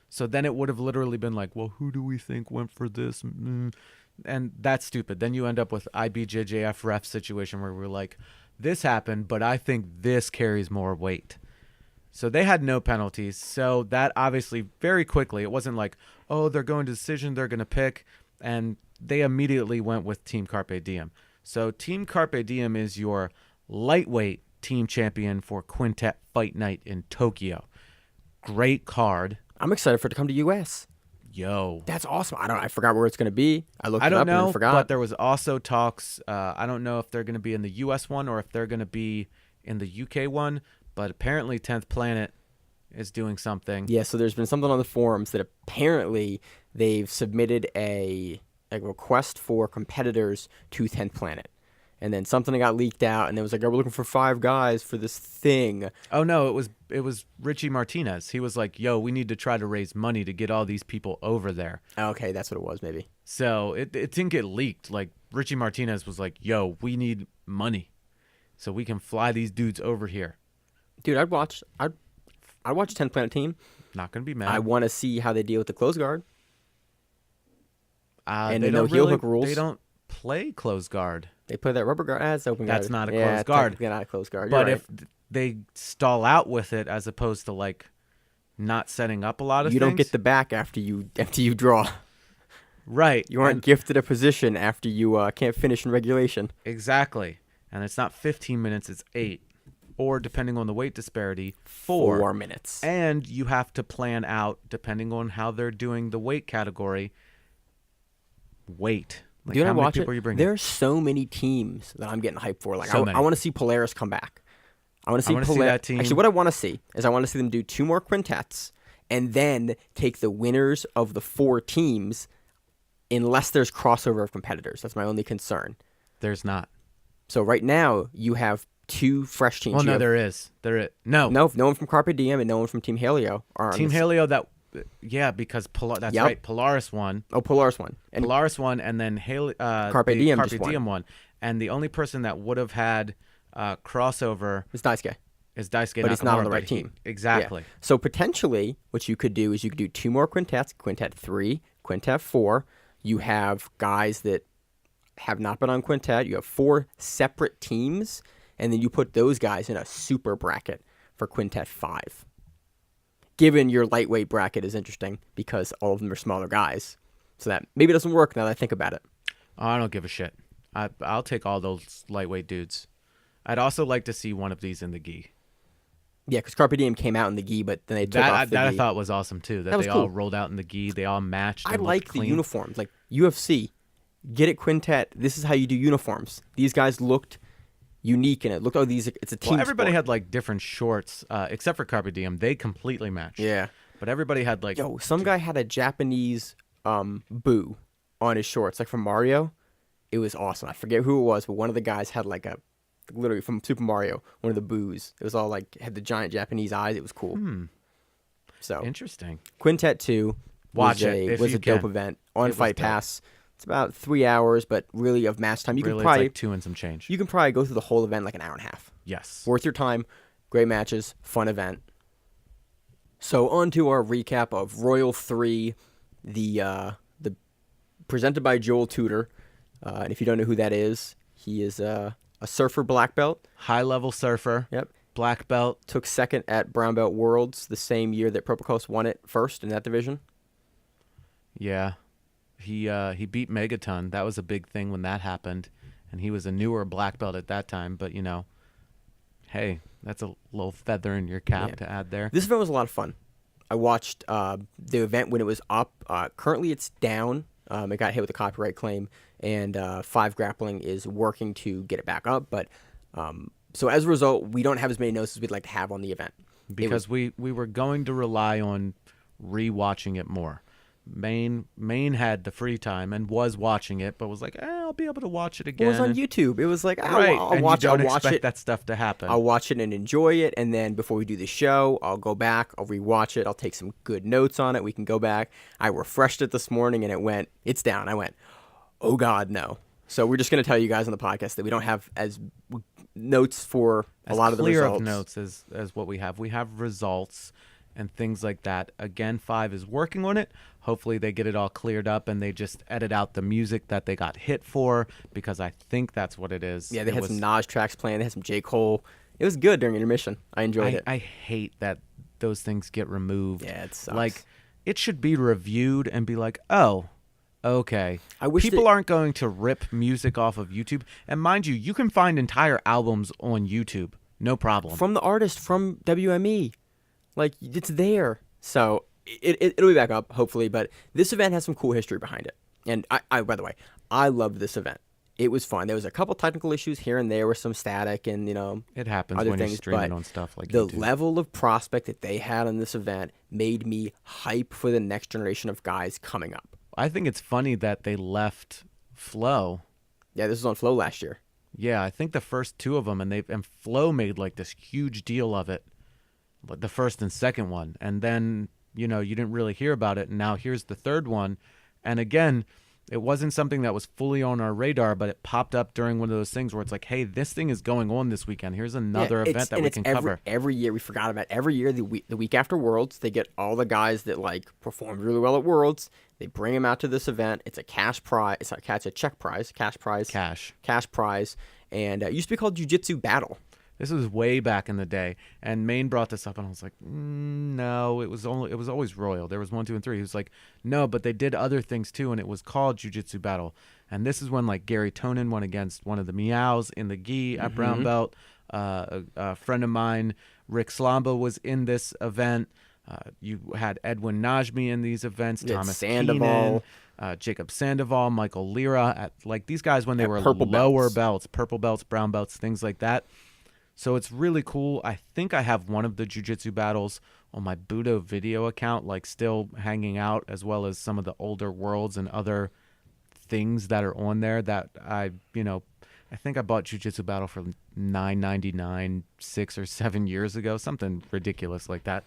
So then it would have literally been like, well, who do we think went for this? And that's stupid. Then you end up with IBJJF ref situation where we're like, this happened, but I think this carries more weight. So they had no penalties. So that obviously very quickly, it wasn't like, oh, they're going to decision, they're going to pick. And they immediately went with Team Carpe Diem. So Team Carpe Diem is your lightweight team champion for Quintet Fight Night in Tokyo. Great card. I'm excited for it to come to U.S. Yo. That's awesome. I forgot where it's going to be. I looked I it don't up know, and forgot. but there was also talks. I don't know if they're going to be in the U.S. one or if they're going to be in the U.K. one, but apparently 10th Planet is doing something. Yeah, so there's been something on the forums that apparently they've submitted a request for competitors to 10th Planet. And then something got leaked out, and it was like, oh, we're looking for 5 guys for this thing. Oh, no, it was Richie Martinez. He was like, yo, we need to try to raise money to get all these people over there. Okay, that's what it was, maybe. So it didn't get leaked. Like, Richie Martinez was like, yo, we need money so we can fly these dudes over here. Dude, I'd watch a 10th Planet team. Not going to be mad. I want to see how they deal with the close guard. And the no heel hook rules. play closed guard. They play that rubber guard as open guard. That's not a yeah, closed guard. Technically not a closed guard. But You're if they stall out with it as opposed to like not setting up a lot of you things. don't get the back after you draw. Right. You aren't gifted a position after you can't finish in regulation. Exactly. And it's not 15 minutes, it's 8. Or depending on the weight disparity, 4. 4 minutes. And you have to plan out, depending on how they're doing the weight category, weight. Like Do you how want many to watch people it? are you bringing? There are so many teams that I'm getting hyped for. Like So I many. want to see Polaris come back. I want to see wanna see that team. Actually, what I want to see is I want to see them do 2 more quintets and then take the winners of the 4 teams unless there's crossover of competitors. That's my only concern. There's not. So right now you have 2 fresh teams. Well, You no, have- there is. No. No one from Carpe Diem and no one from Team Halio are on Team this. Halio, yeah, because that's Yep. right. Polaris won. Oh, Polaris won. And Polaris won, and then Carpe the Diem Carpe just won. Diem won. And the only person that would have had crossover it's Daisuke. is Daisuke But he's not on the Nakamura, right but he- team. Exactly. Yeah. So potentially, what you could do is you could do 2 more quintets, Quintet 3, Quintet 4. You have guys that have not been on Quintet. You have 4 separate teams, and then you put those guys in a super bracket for Quintet 5. Given your lightweight bracket is interesting because all of them are smaller guys. So that maybe doesn't work now that I think about it. Oh, I don't give a shit. I'll take all those lightweight dudes. I'd also like to see one of these in the gi. Yeah, because Carpe Diem came out in the gi, but then they took off the That I gi. thought was awesome too. That was they cool. all rolled out in the gi. They all matched. I and like looked the clean. uniforms. Like UFC, get it Quintet. This is how you do uniforms. These guys looked unique in it. Look, it's a team. Well, everybody sport. had like different shorts, except for Carpe Diem. They completely matched. Yeah. But everybody had like. Yo, some guy had a Japanese boo on his shorts, like from Mario. It was awesome. I forget who it was, but one of the guys had like a, literally from Super Mario, one of the boos. It was all like, had the giant Japanese eyes. It was cool. So, Interesting. Quintet 2 Watch was it if was you a dope can. event on It was Fight dope. Pass. It's about 3 hours, but really of match time. You Really, can probably it's like 2 and some change. you can probably go through the whole event like an hour and a half. Yes. Worth your time. Great matches. Fun event. So on to our recap of Royal 3, the presented by Joel Tudor. And if you don't know who that is, he is a surfer black belt. High level surfer. Yep. Black belt. Took second at Brown Belt Worlds the same year that Propokos won it first in that division. Yeah. He beat Megaton. That was a big thing when that happened. And he was a newer black belt at that time. But, hey, that's a little feather in your cap Yeah. to add there. This event was a lot of fun. I watched the event when it was up. Currently, it's down. It got hit with a copyright claim, and 5 Grappling is working to get it back up. But so as a result, we don't have as many notes as we'd like to have on the event. Because we were going to rely on rewatching it more. Maine had the free time and was watching it, but was like, I'll be able to watch it again. It was on YouTube. It was like, Right. I'll and watch you don't I'll watch expect it. that stuff to happen. I'll watch it and enjoy it, and then before we do the show, I'll go back, I'll rewatch it, I'll take some good notes on it, we can go back. I refreshed it this morning, and it's down. I went, oh God, no. So we're just going to tell you guys on the podcast that we don't have as notes for a lot of the clear results. of notes as what we have. We have results and things like that. Again, 5 is working on it. Hopefully they get it all cleared up and they just edit out the music that they got hit for, because I think that's what it is. Yeah, they had some Nas tracks playing, they had some J. Cole. It was good during intermission. I enjoyed it. I hate that those things get removed. Yeah, it sucks. Like, it should be reviewed and be like, oh, okay. I wish people that- aren't going to rip music off of YouTube. And mind you can find entire albums on YouTube. No problem. From the artist from WME. Like, it's there. So it'll be back up, hopefully. But this event has some cool history behind it. And I by the way, I loved this event. It was fun. There was a couple technical issues here and there with some static and, It happens other when you're things, streaming but on stuff like the YouTube. level of prospect that they had on this event made me hype for the next generation of guys coming up. I think it's funny that they left Flow. Yeah, this was on Flow last year. Yeah, I think the first 2 of them, and Flow made like this huge deal of it, like the first and second one, and then you didn't really hear about it, and now here's the third one, and again, It wasn't something that was fully on our radar, but it popped up during one of those things where it's like, hey, this thing is going on this weekend. Here's another event that we can cover. Every year, we forgot about every year, the week after Worlds, they get all the guys that like performed really well at Worlds. They bring them out to this event. It's a cash prize. It's a check prize, cash prize. Cash prize. And it used to be called Jiu-Jitsu Battle. This was way back in the day, and Maine brought this up, and I was like, no, it was always Royal. There was 1, 2, and 3. He was like, no, but they did other things too, and it was called Jiu-Jitsu Battle. And this is when like Gary Tonin went against one of the Meows in the gi at brown belt. A friend of mine, Rick Slamba, was in this event. You had Edwin Najmi in these events, Thomas Sandoval. Keenan, Jacob Sandoval, Michael Lira, at like these guys when they were purple lower belts, purple belts, brown belts, things like that. So it's really cool. I think I have one of the jiu-jitsu battles on my Budo video account, like still hanging out, as well as some of the older Worlds and other things that are on there that I think I bought Jiu-Jitsu Battle for $9.99 6 or 7 years ago, something ridiculous like that.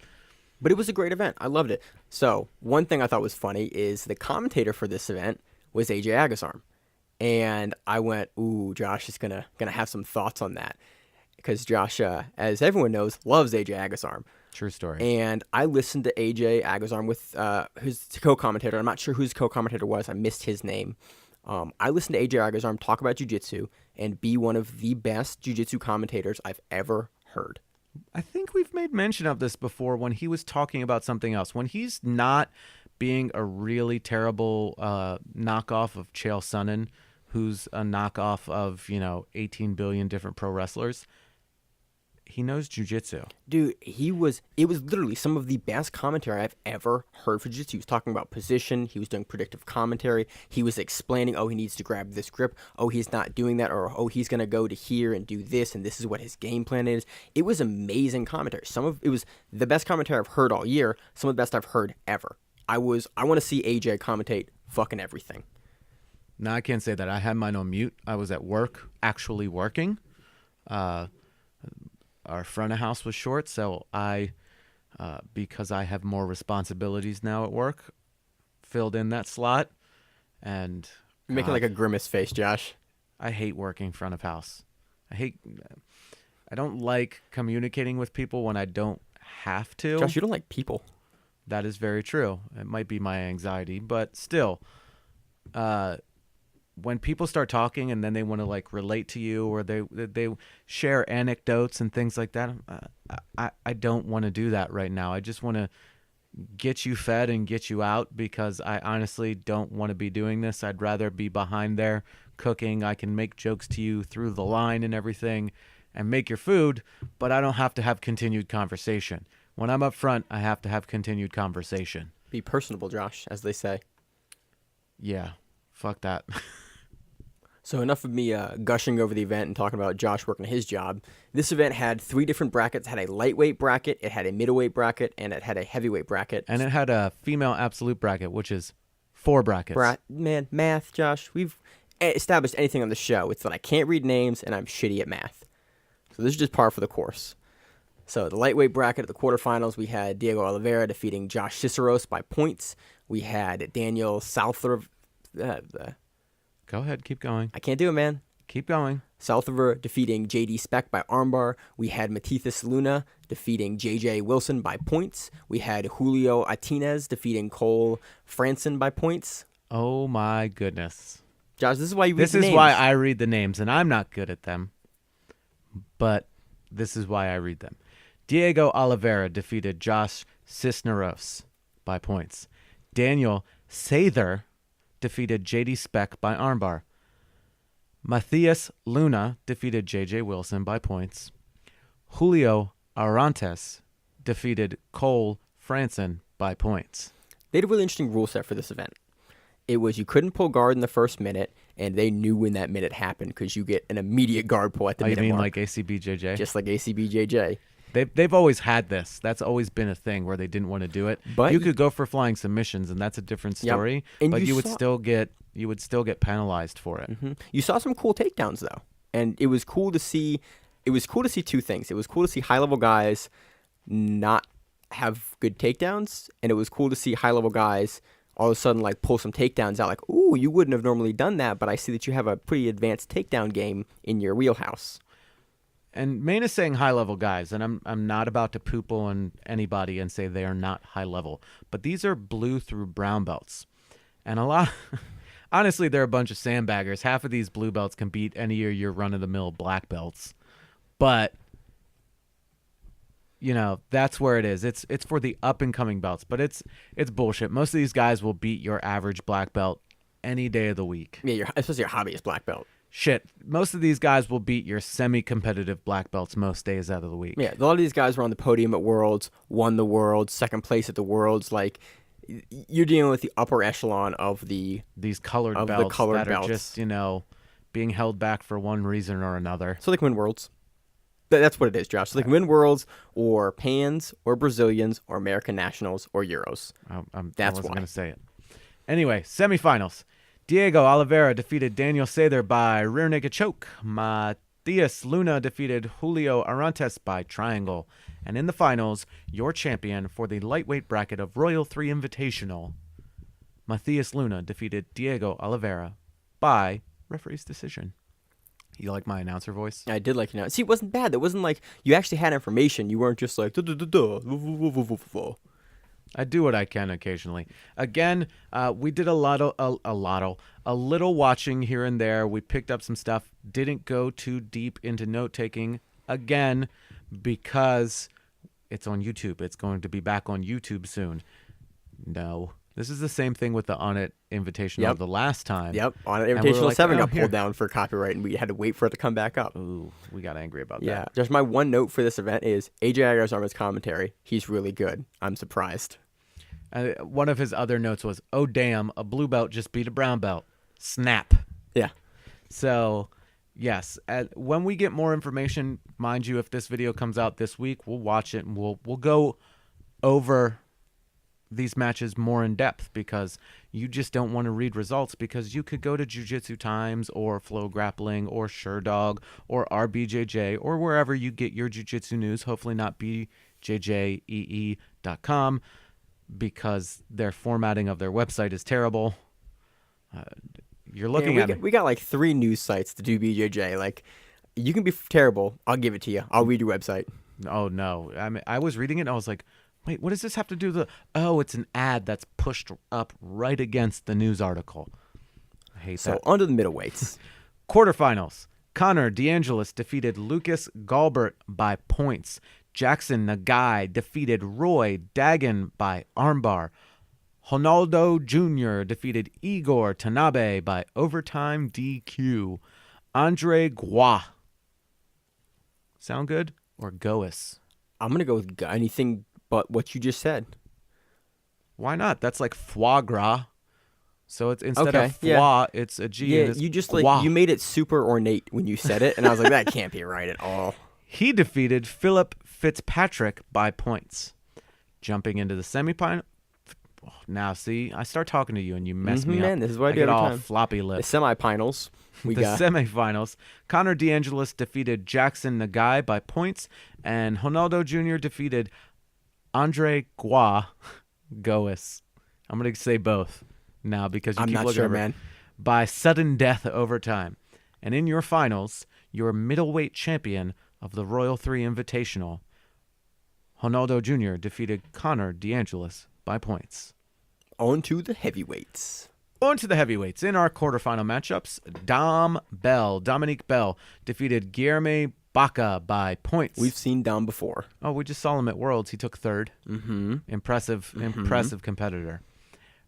But it was a great event. I loved it. So one thing I thought was funny is the commentator for this event was AJ Agazarm. And I went, ooh, Josh is gonna have some thoughts on that. Because Josh, as everyone knows, loves AJ Agazarm. True story. And I listened to AJ Agazarm with his co-commentator. I'm not sure who his co-commentator was. I missed his name. I listened to AJ Agazarm talk about jiu-jitsu and be one of the best jiu-jitsu commentators I've ever heard. I think we've made mention of this before when he was talking about something else. When he's not being a really terrible knockoff of Chael Sonnen, who's a knockoff of, 18 billion different pro wrestlers, he knows jiu-jitsu. Dude, it was literally some of the best commentary I've ever heard for jiu-jitsu. He was talking about position. He was doing predictive commentary. He was explaining, he needs to grab this grip. Oh, he's not doing that. Or, he's going to go to here and do this, and this is what his game plan is. It was amazing commentary. It was the best commentary I've heard all year. Some of the best I've heard ever. I want to see AJ commentate fucking everything. No, I can't say that. I had mine on mute. I was at work, actually working. Our front of house was short, so I, because I have more responsibilities now at work, filled in that slot. And you're making like a grimace face, Josh. I hate working front of house. I don't like communicating with people when I don't have to. Josh, you don't like people. That is very true. It might be my anxiety, but still, when people start talking and then they want to like relate to you, or they share anecdotes and things like that, I don't want to do that right now. I just want to get you fed and get you out, because I honestly don't want to be doing this. I'd rather be behind there cooking. I can make jokes to you through the line and everything and make your food, but I don't have to have continued conversation. When I'm up front, I have to have continued conversation. Be personable, Josh, as they say. Yeah, fuck that. So enough of me gushing over the event and talking about Josh working his job. This event had 3 different brackets. It had a lightweight bracket, it had a middleweight bracket, and it had a heavyweight bracket. And it had a female absolute bracket, which is 4 brackets. Man, math, Josh. We've established anything on the show. It's that I can't read names and I'm shitty at math. So this is just par for the course. So the lightweight bracket at the quarterfinals, we had Diego Oliveira defeating Josh Ciceros by points. We had Daniel Souther. Go ahead, keep going. I can't do it, man. Keep going. Souther defeating JD Speck by armbar. We had Matithas Luna defeating JJ Wilson by points. We had Julio Atinez defeating Cole Franson by points. Oh my goodness. Josh, this is why you read This the is names. why I read the names, and I'm not good at them. But this is why I read them. Diego Oliveira defeated Josh Cisneros by points. Daniel Sather defeated JD Speck by armbar. Matthias Luna defeated JJ Wilson by points. Julio Arantes defeated Cole Franson by points. They had a really interesting rule set for this event. It was you couldn't pull guard in the first minute, and they knew when that minute happened because you get an immediate guard pull at the minute you mean mark. like ACBJJ? Just like ACBJJ. They've always had this. That's always been a thing where they didn't want to do it. But you could go for flying submissions, and that's a different story. And but you would still get penalized for it. Mm-hmm. You saw some cool takedowns though, and it was cool to see. It was cool to see 2 things. It was cool to see high level guys not have good takedowns, and it was cool to see high level guys all of a sudden like pull some takedowns out. Like, ooh, you wouldn't have normally done that, but I see that you have a pretty advanced takedown game in your wheelhouse. And Maine is saying high-level guys, and I'm not about to poop on anybody and say they are not high-level. But these are blue through brown belts. And a lot... honestly, they're a bunch of sandbaggers. Half of these blue belts can beat any of your run-of-the-mill black belts. But, you know, that's where it is. It's for the up-and-coming belts. But it's bullshit. Most of these guys will beat your average black belt any day of the week. Yeah, especially your hobbyist black belt. Shit, most of these guys will beat your semi-competitive black belts most days out of the week. Yeah, a lot of these guys were on the podium at Worlds, won the Worlds, second place at the Worlds. Like, you're dealing with the upper echelon of these colored belts that are just, you know, being held back for one reason or another. So they can win Worlds. That's what it is, Josh. So they can win Worlds or Pans or Brazilians or American Nationals or Euros. That's why I wasn't going to say it. Anyway, semifinals. Diego Oliveira defeated Daniel Sather by rear naked choke. Matias Luna defeated Julio Arantes by triangle. And in the finals, your champion for the lightweight bracket of Royal 3 Invitational, Matias Luna defeated Diego Oliveira by referee's decision. You like my announcer voice? I did like See, it wasn't bad. It wasn't like you actually had information. You weren't just like I do what I can occasionally. Again, we did a little watching here and there. We picked up some stuff. Didn't go too deep into note taking again because it's on YouTube. It's going to be back on YouTube soon. No, this is the same thing with the Onnit Invitational of the last time. Yep, Onnit Invitational 7 got pulled down for copyright, and we had to wait for it to come back up. Ooh, we got angry about that. Yeah, just my one note for this event is AJ Agar's commentary. He's really good. I'm surprised. One of his other notes was, "Oh damn, a blue belt just beat a brown belt. Snap." Yeah. So, yes, when we get more information, mind you, if this video comes out this week, we'll watch it and we'll go over these matches more in depth because you just don't want to read results because you could go to Jiu-Jitsu Times or Flow Grappling or SureDog or RBJJ or wherever you get your Jiu-Jitsu news, hopefully not BJJEE.com. because their formatting of their website is terrible. You're looking at it. We got like 3 news sites to do BJJ. Like, you can be terrible. I'll give it to you. I'll read your website. Oh, no. I mean, I was reading it and I was like, wait, what does this have to do with it's an ad that's pushed up right against the news article. I hate that. So, on to the middleweights. Quarterfinals. Connor DeAngelis defeated Lucas Galbert by points. Jackson Nagai defeated Roy Dagan by armbar. Ronaldo Jr. defeated Igor Tanabe by overtime DQ. Andre Gua. Sound good? Or Gois? I'm going to go with anything but what you just said. Why not? That's like foie gras. So it's instead of foie, it's a G. Yeah, and it's you just gua. you made it super ornate when you said it, and I was like, that can't be right at all. He defeated Philip Fitzpatrick by points. Jumping into the semifinal. Now, see, I start talking to you and you mess me up. Man, this is what I do get every all time. floppy lips. The semifinals. The semifinals. Connor DeAngelis defeated Jackson Nagai by points, and Ronaldo Jr. defeated Andre Gua Gois. I'm going to say both now because you I'm keep not looking sure, over. man. By sudden death overtime. And in your finals, your middleweight champion of the Royal 3 Invitational, Ronaldo Jr. defeated Connor DeAngelis by points. On to the heavyweights. On to the heavyweights. In our quarterfinal matchups, Dominique Bell defeated Guilherme Baca by points. We've seen Dom before. Oh, we just saw him at Worlds. He took third. Mm-hmm. Impressive competitor.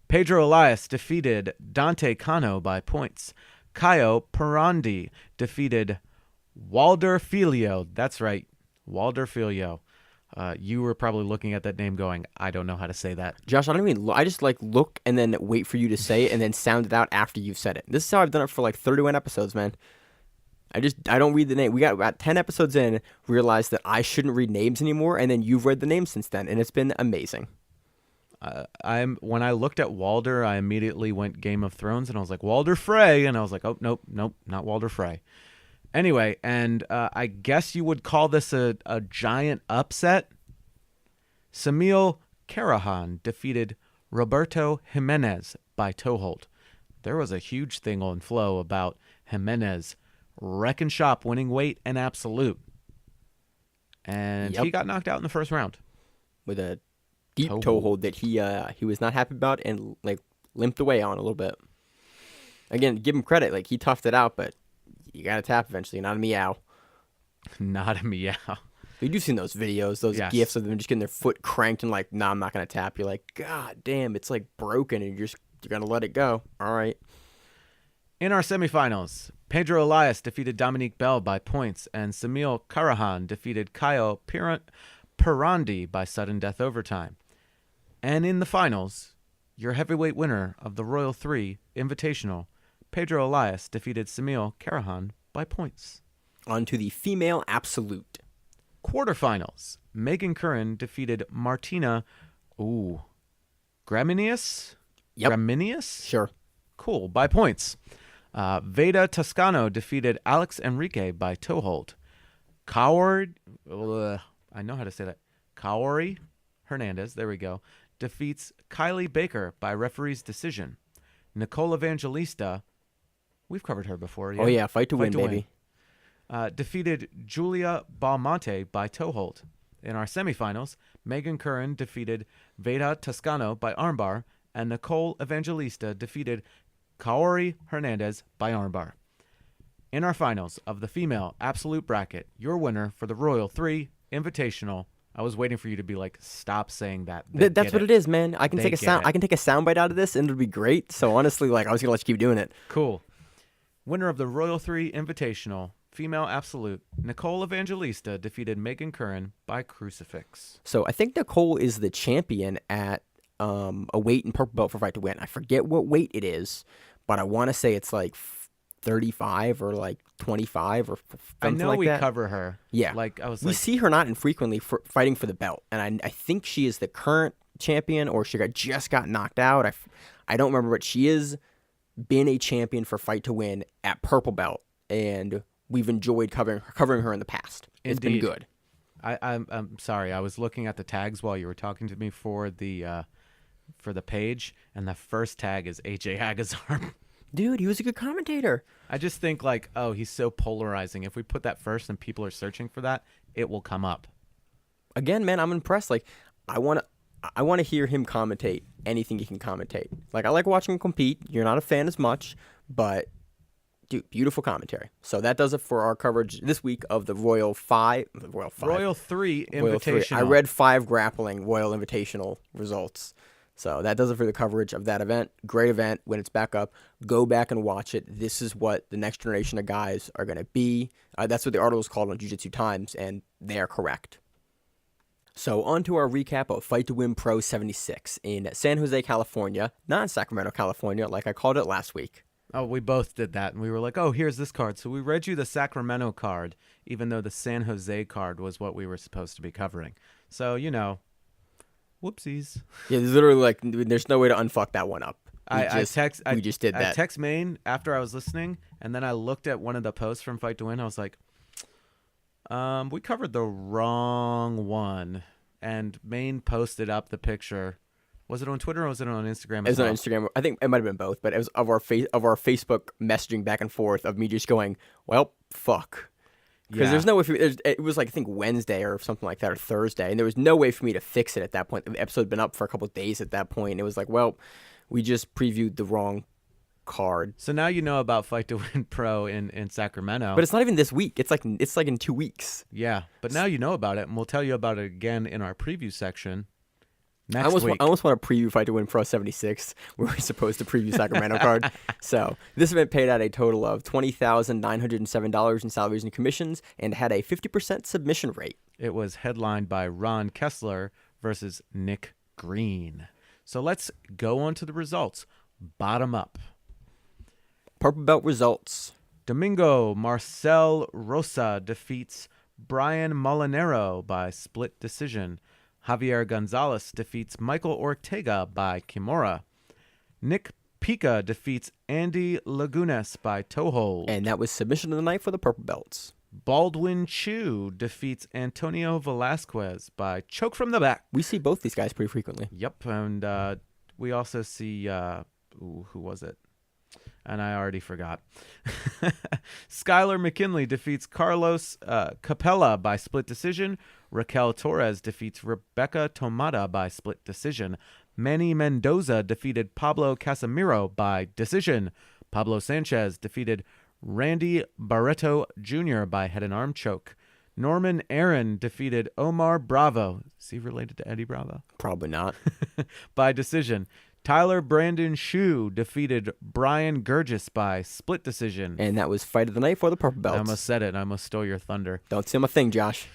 Pedro Elias defeated Dante Cano by points. Caio Perandi defeated Walder Filho. That's right, Walder Filho. You were probably looking at that name going, I don't know how to say that. Josh, I don't even I just look and then wait for you to say it and then sound it out after you've said it. This is how I've done it for like 31 episodes, man. I don't read the name. We got about 10 episodes in, realized that I shouldn't read names anymore, and then you've read the names since then, and it's been amazing. When I looked at Walder, I immediately went Game of Thrones, and I was like, Walder Frey, and I was like, oh, nope, not Walder Frey. Anyway, and I guess you would call this a giant upset. Samil Karahan defeated Roberto Jimenez by toe hold. There was a huge thing on Flow about Jimenez wrecking shop, winning weight and absolute. And he got knocked out in the first round. With a deep toe hold that he was not happy about and like limped away on a little bit. Again, give him credit. Like, he toughed it out, but you got to tap eventually. Not a meow. Not a meow. You've seen those videos, those GIFs of them just getting their foot cranked and like, nah, I'm not going to tap. You're like, God damn, it's like broken and you're going to let it go. All right. In our semifinals, Pedro Elias defeated Dominique Bell by points, and Samil Karahan defeated Kaio Pirandi by sudden death overtime. And in the finals, your heavyweight winner of the Royal 3 Invitational, Pedro Elias defeated Samil Karahan by points. On to the female absolute. Quarterfinals, Megan Curran defeated Martina Graminius? Yep. Graminius? Sure. Cool, by points. Veda Toscano defeated Alex Enrique by toe hold. I know how to say that. Kaori Hernandez, there we go, defeats Kylie Baker by referee's decision. Nicole Evangelista, we've covered her before. Yeah? Oh, yeah, fight to win, baby. Defeated Julia Balmonte by toe hold. In our semifinals, Megan Curran defeated Veda Toscano by armbar, and Nicole Evangelista defeated Kaori Hernandez by armbar. In our finals of the female absolute bracket, your winner for the Royal 3 Invitational. I was waiting for you to be like, stop saying that. That's what it is, man. I can take a soundbite out of this, and it'll be great. So honestly, like, I was gonna let you keep doing it. Cool. Winner of the Royal 3 Invitational, female absolute, Nicole Evangelista defeated Megan Curran by crucifix. So I think Nicole is the champion at a weight in purple belt for fight to win. I forget what weight it is, but I want to say it's like 35 or like 25 or something like that. I know we cover her. Yeah. We see her not infrequently fighting for the belt. And I think she is the current champion, or she just got knocked out. I don't remember, but she has been a champion for fight to win at purple belt. And we've enjoyed covering her in the past. It's been good. I'm sorry. I was looking at the tags while you were talking to me for the page, and the first tag is AJ Agazarm. Dude, he was a good commentator. I just think like, oh, he's so polarizing. If we put that first and people are searching for that, it will come up. Again, man, I'm impressed. Like, I want to hear him commentate anything he can commentate. Like, I like watching him compete. You're not a fan as much, but dude, beautiful commentary. So that does it for our coverage this week of the Royal 3 Invitational. I read 5 grappling Royal Invitational results. So that does it for the coverage of that event. Great event. When it's back up, go back and watch it. This is what the next generation of guys are going to be. That's what the article is called on Jiu-Jitsu Times, and they are correct. So on to our recap of Fight to Win Pro 76 in San Jose, California, not in Sacramento, California, like I called it last week. Oh, we both did that, and we were like, oh, here's this card. So we read you the Sacramento card, even though the San Jose card was what we were supposed to be covering. So, whoopsies. Yeah, literally, like, there's no way to unfuck that one up. We just did that. I text Maine after I was listening, and then I looked at one of the posts from Fight to Win. I was like, we covered the wrong one. And Maine posted up the picture. Was it on Twitter or was it on Instagram? It was on Instagram. I think it might have been both, but it was of our Facebook messaging back and forth of me just going, well, fuck. Because there's no way for me. It was like, I think Wednesday or something like that, or Thursday, and there was no way for me to fix it at that point. The episode had been up for a couple of days at that point, and it was like, well, we just previewed the wrong card. So now you know about Fight to Win Pro in Sacramento. But it's not even this week. It's like in 2 weeks. Yeah, but now you know about it, and we'll tell you about it again in our preview section next week. I almost want to preview Fight to Win Pro 76, where we're supposed to preview Sacramento card. So this event paid out a total of $20,907 in salaries and commissions and had a 50% submission rate. It was headlined by Ron Kessler versus Nick Green. So let's go on to the results. Bottom up. Purple belt results. Domingo Marcel Rosa defeats Brian Molinero by split decision. Javier Gonzalez defeats Michael Ortega by Kimura. Nick Pica defeats Andy Lagunes by toe hold. And that was submission of the night for the purple belts. Baldwin Chu defeats Antonio Velasquez by choke from the back. We see both these guys pretty frequently. Yep, and we also see who was it? And I already forgot. Skylar McKinley defeats Carlos Capella by split decision. Raquel Torres defeats Rebecca Tomada by split decision. Manny Mendoza defeated Pablo Casemiro by decision. Pablo Sanchez defeated Randy Barreto Jr. by head and arm choke. Norman Aaron defeated Omar Bravo. Is he related to Eddie Bravo? Probably not. By decision. Tyler Brandon Shue defeated Brian Gurgis by split decision. And that was fight of the night for the purple belts. I almost said it. I almost stole your thunder. Don't say my thing, Josh.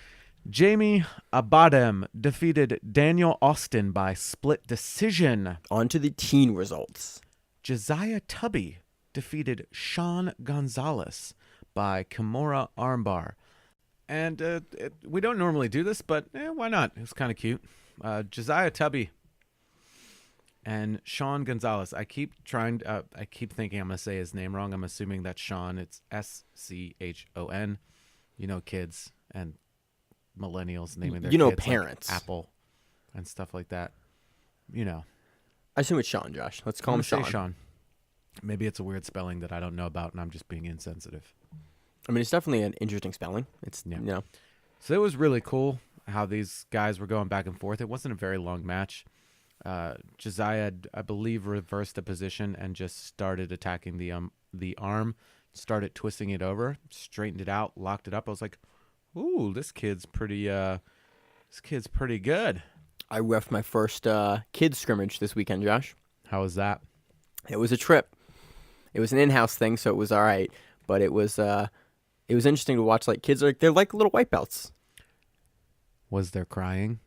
Jamie Abadem defeated Daniel Austin by split decision. On to the teen results. Josiah Tubby defeated Sean Gonzalez by Kimura armbar. And we don't normally do this, but why not? It's kind of cute. Josiah Tubby and Sean Gonzalez. I keep thinking I'm going to say his name wrong. I'm assuming that's Sean. It's Schon. You know, kids and millennials naming their kids parents. Like Apple and stuff like that. You know. I assume it's Sean, Josh. Let's call him Sean. Say Sean. Maybe it's a weird spelling that I don't know about and I'm just being insensitive. I mean, it's definitely an interesting spelling. It's, So it was really cool how these guys were going back and forth. It wasn't a very long match. Josiah, I believe, reversed a position and just started attacking the arm, started twisting it over, straightened it out, locked it up. I was like, "Ooh, this kid's pretty good." I reffed my first kids scrimmage this weekend, Josh. How was that? It was a trip. It was an in-house thing, so it was all right. But it was interesting to watch. Like kids, they're like little white belts. Was there crying?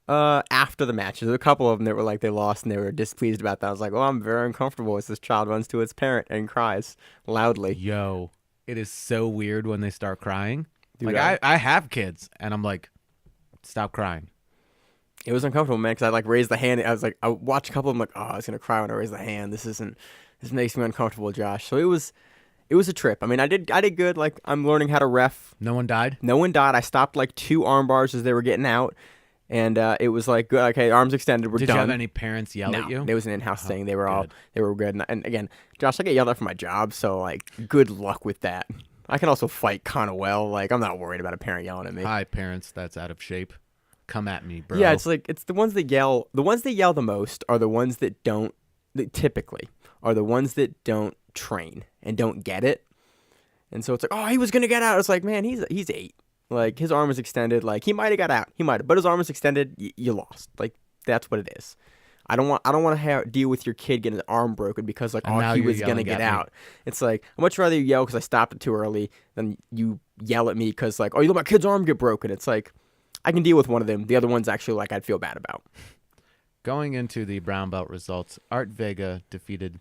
After the match, there's a couple of them that were like they lost and they were displeased about that. I was like, "Oh, I'm very uncomfortable as this child runs to its parent and cries loudly." Yo, it is so weird when they start crying. Dude, like I have kids, and I'm like, stop crying. It was uncomfortable, man, because I like raised the hand. I was like, I watched a couple of them, like, oh, I was gonna cry when I raised the hand. This makes me uncomfortable, Josh. So it was a trip. I mean, I did good. Like I'm learning how to ref. No one died? No one died. I stopped like 2 arm bars as they were getting out. And it was like, good, okay, arms extended, we're done. Did you have any parents yell at you? It was an in-house thing. They were good. And again, Josh, I get yelled at for my job, so like, good luck with that. I can also fight kind of well. Like, I'm not worried about a parent yelling at me. Hi, parents, that's out of shape. Come at me, bro. Yeah, it's like, it's the ones that yell. The ones that yell the most are the ones that typically are the ones that don't train and don't get it. And so it's like, oh, he was going to get out. It's like, man, he's 8. Like, his arm was extended. Like, he might have got out. But his arm was extended. You lost. Like, that's what it is. I don't want to deal with your kid getting his arm broken because, like, he was going to get out. It's like, I'd much rather you yell because I stopped it too early than you yell at me because, like, oh, you let my kid's arm get broken. It's like, I can deal with one of them. The other one's actually, like, I'd feel bad about. Going into the brown belt results, Art Vega defeated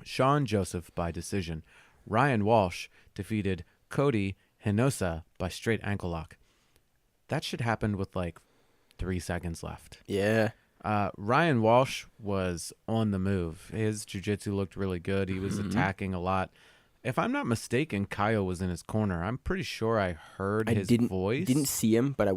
Sean Joseph by decision. Ryan Walsh defeated Cody Hinosa by straight ankle lock. That should happen with like 3 seconds left. Yeah. Ryan Walsh was on the move. His jiu-jitsu looked really good. He was attacking a lot. If I'm not mistaken, Kyle was in his corner. I'm pretty sure I heard his voice. Didn't see him, but I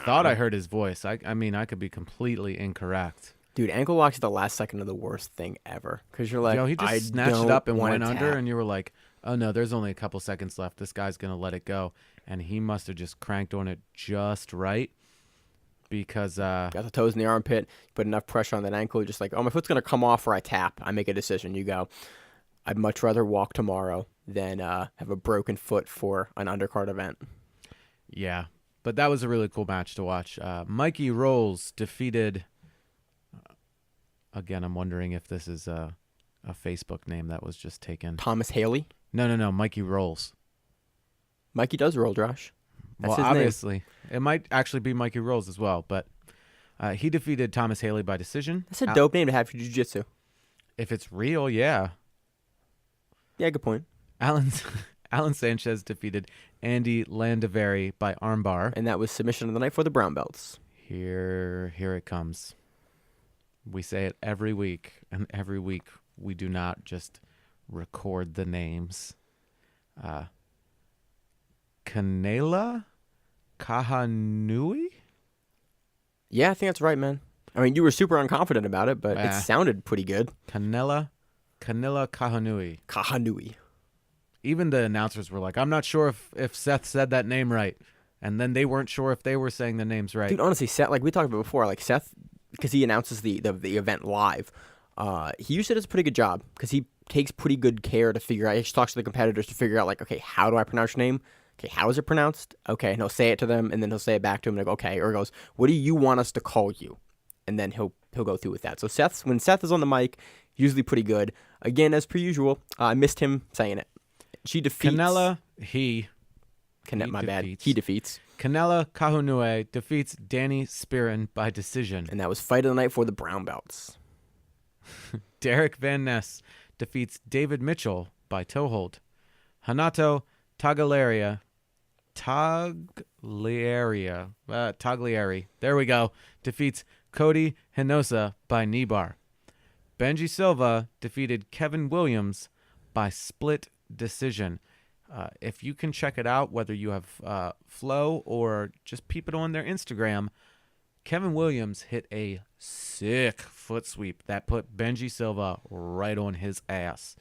thought I heard his voice. I mean, I could be completely incorrect. Dude, ankle locks at the last second are the worst thing ever. Because you're like, he just snatched it up and went under, and you were like, oh no, there's only a couple seconds left. This guy's going to let it go. And he must have just cranked on it just right because... got the toes in the armpit, put enough pressure on that ankle. Just like, oh, my foot's going to come off or I tap. I make a decision. You go, I'd much rather walk tomorrow than have a broken foot for an undercard event. Yeah, but that was a really cool match to watch. Mikey Rolls defeated... Again, I'm wondering if this is a Facebook name that was just taken. Thomas Haley? No. Mikey Rolls. Mikey does roll, Josh. That's his obviously. name. It might actually be Mikey Rolls as well, but he defeated Thomas Haley by decision. That's a dope name to have for jiu-jitsu. If it's real, yeah. Yeah, good point. Alan Sanchez defeated Andy Landaveri by armbar. And that was submission of the night for the brown belts. Here it comes. We say it every week, and every week we do not just record the names. Kanela Kahanui? Yeah, I think that's right, man. I mean, you were super unconfident about it, but it Ah. sounded pretty good. Kanela Kahanui. Kahanui. Even the announcers were like, I'm not sure if Seth said that name right. And then they weren't sure if they were saying the names right. Dude, honestly, Seth, like we talked about before, like Seth, because he announces the event live, he usually does a pretty good job because he takes pretty good care to figure out. He just talks to the competitors to figure out, like, okay, how do I pronounce your name? Okay, how is it pronounced? Okay, and he'll say it to them, and then he'll say it back to him, like, okay, or he goes, what do you want us to call you? And then he'll go through with that. So when Seth is on the mic, usually pretty good. Again, as per usual, I missed him saying it. She defeats Kanela, He defeats. Kanela Kahunue defeats Danny Spirin by decision. And that was fight of the night for the brown belts. Derek Van Ness defeats David Mitchell by toe hold. Hanato Taglieri. There we go. Defeats Cody Hinosa by knee bar. Benji Silva defeated Kevin Williams by split decision. If you can check it out, whether you have Flow or just peep it on their Instagram, Kevin Williams hit a sick foot sweep that put Benji Silva right on his ass.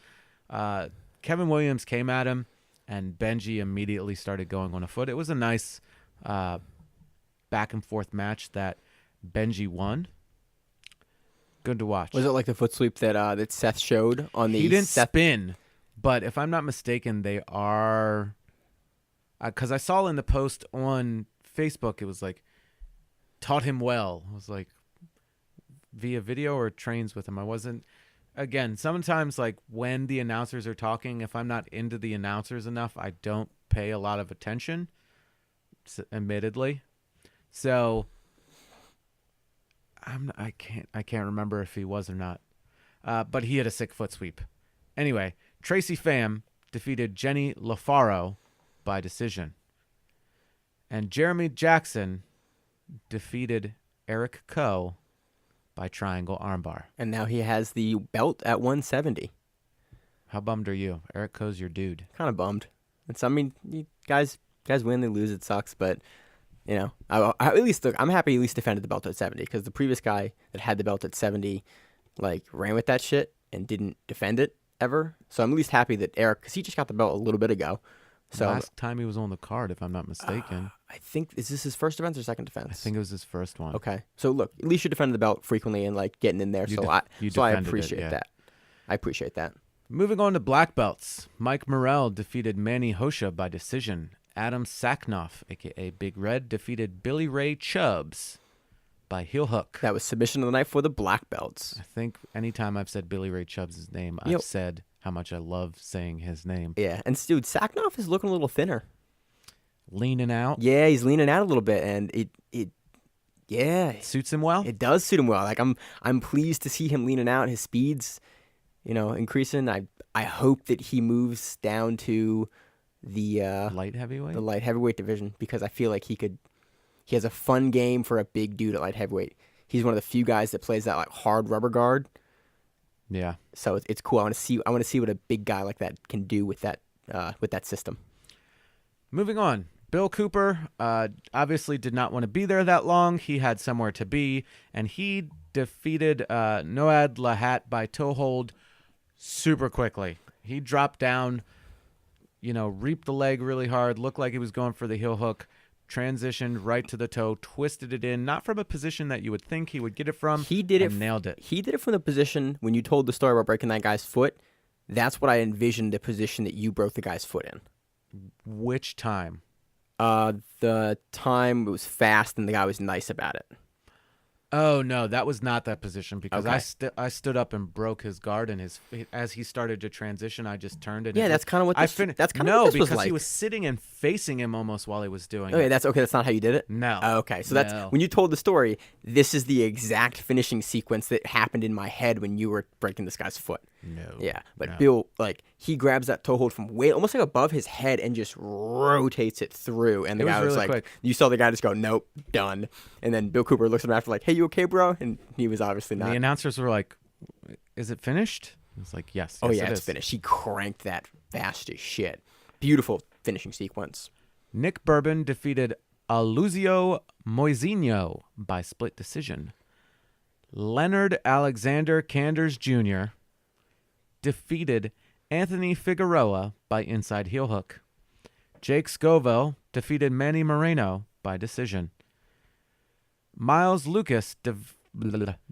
Kevin Williams came at him, and Benji immediately started going on a foot. It was a nice back and forth match that Benji won. Good to watch. Was it like the foot sweep that Seth showed on the? He didn't spin, but if I'm not mistaken, they are. Because I saw in the post on Facebook, it was like, taught him well. It was like via video or trains with him. I wasn't. Again, sometimes like when the announcers are talking, if I'm not into the announcers enough, I don't pay a lot of attention. Admittedly, so. I can't remember if he was or not, but he had a sick foot sweep. Anyway, Tracy Pham defeated Jenny LaFaro by decision, and Jeremy Jackson defeated Eric Coe by triangle armbar. And now he has the belt at 170. How bummed are you? Eric Coe's your dude. Kind of bummed. I mean, guys win, they lose. It sucks, but. You know, I'm happy he at least defended the belt at 70 because the previous guy that had the belt at 70, like, ran with that shit and didn't defend it ever. So I'm at least happy that Eric, because he just got the belt a little bit ago. So last time he was on the card, if I'm not mistaken. I think, is this his first defense or second defense? I think it was his first one. Okay. So look, at least you defended the belt frequently and like getting in there. I appreciate that. I appreciate that. Moving on to black belts. Mike Morrell defeated Manny Hosha by decision. Adam Saknoff, a.k.a. Big Red, defeated Billy Ray Chubbs by heel hook. That was submission of the night for the black belts. I think anytime I've said Billy Ray Chubbs' name, I've said how much I love saying his name. Yeah, and dude, Saknoff is looking a little thinner. Leaning out? Yeah, he's leaning out a little bit, and it suits him well? It does suit him well. Like, I'm pleased to see him leaning out. His speed's, increasing. I hope that he moves down to the light heavyweight? The light heavyweight division, because I feel like he has a fun game for a big dude at light heavyweight. He's one of the few guys that plays that like hard rubber guard. Yeah. So it's cool. I want to see what a big guy like that can do with that system. Moving on. Bill Cooper obviously did not want to be there that long. He had somewhere to be, and he defeated Noad Lahat by toe hold super quickly. He dropped down, reaped the leg really hard, looked like he was going for the heel hook, transitioned right to the toe, twisted it in, not from a position that you would think he would get it from. Nailed it. He did it from the position, when you told the story about breaking that guy's foot, that's what I envisioned the position that you broke the guy's foot in. Which time? The time it was fast and the guy was nice about it. Oh no, that was not that position because Okay. I stood up and broke his guard, and as he started to transition, I just turned it. Yeah, that's kind of what this, that's kind of what this was like. No, because he was sitting and facing him almost while he was doing Okay, it. That's not how you did it? No. Okay, so that's when you told the story, this is the exact finishing sequence that happened in my head when you were breaking this guy's foot. No. Yeah, but no. Bill, like, he grabs that toe hold from way almost like above his head and just rotates it through, and the guy was really like, quick. you saw the guy just go, nope, done. And then Bill Cooper looks at him after like, hey, you okay, bro? And he was obviously not. The announcers were like, is it finished? I was like, yes. Oh yes, yeah, it it's is. finished. He cranked that fast as shit. Beautiful finishing sequence. Nick Bourbon defeated Aluzio Moisinho by split decision. Leonard Alexander Canders Jr. defeated Anthony Figueroa by inside heel hook. Jake Scoville defeated Manny Moreno by decision. Miles Lucas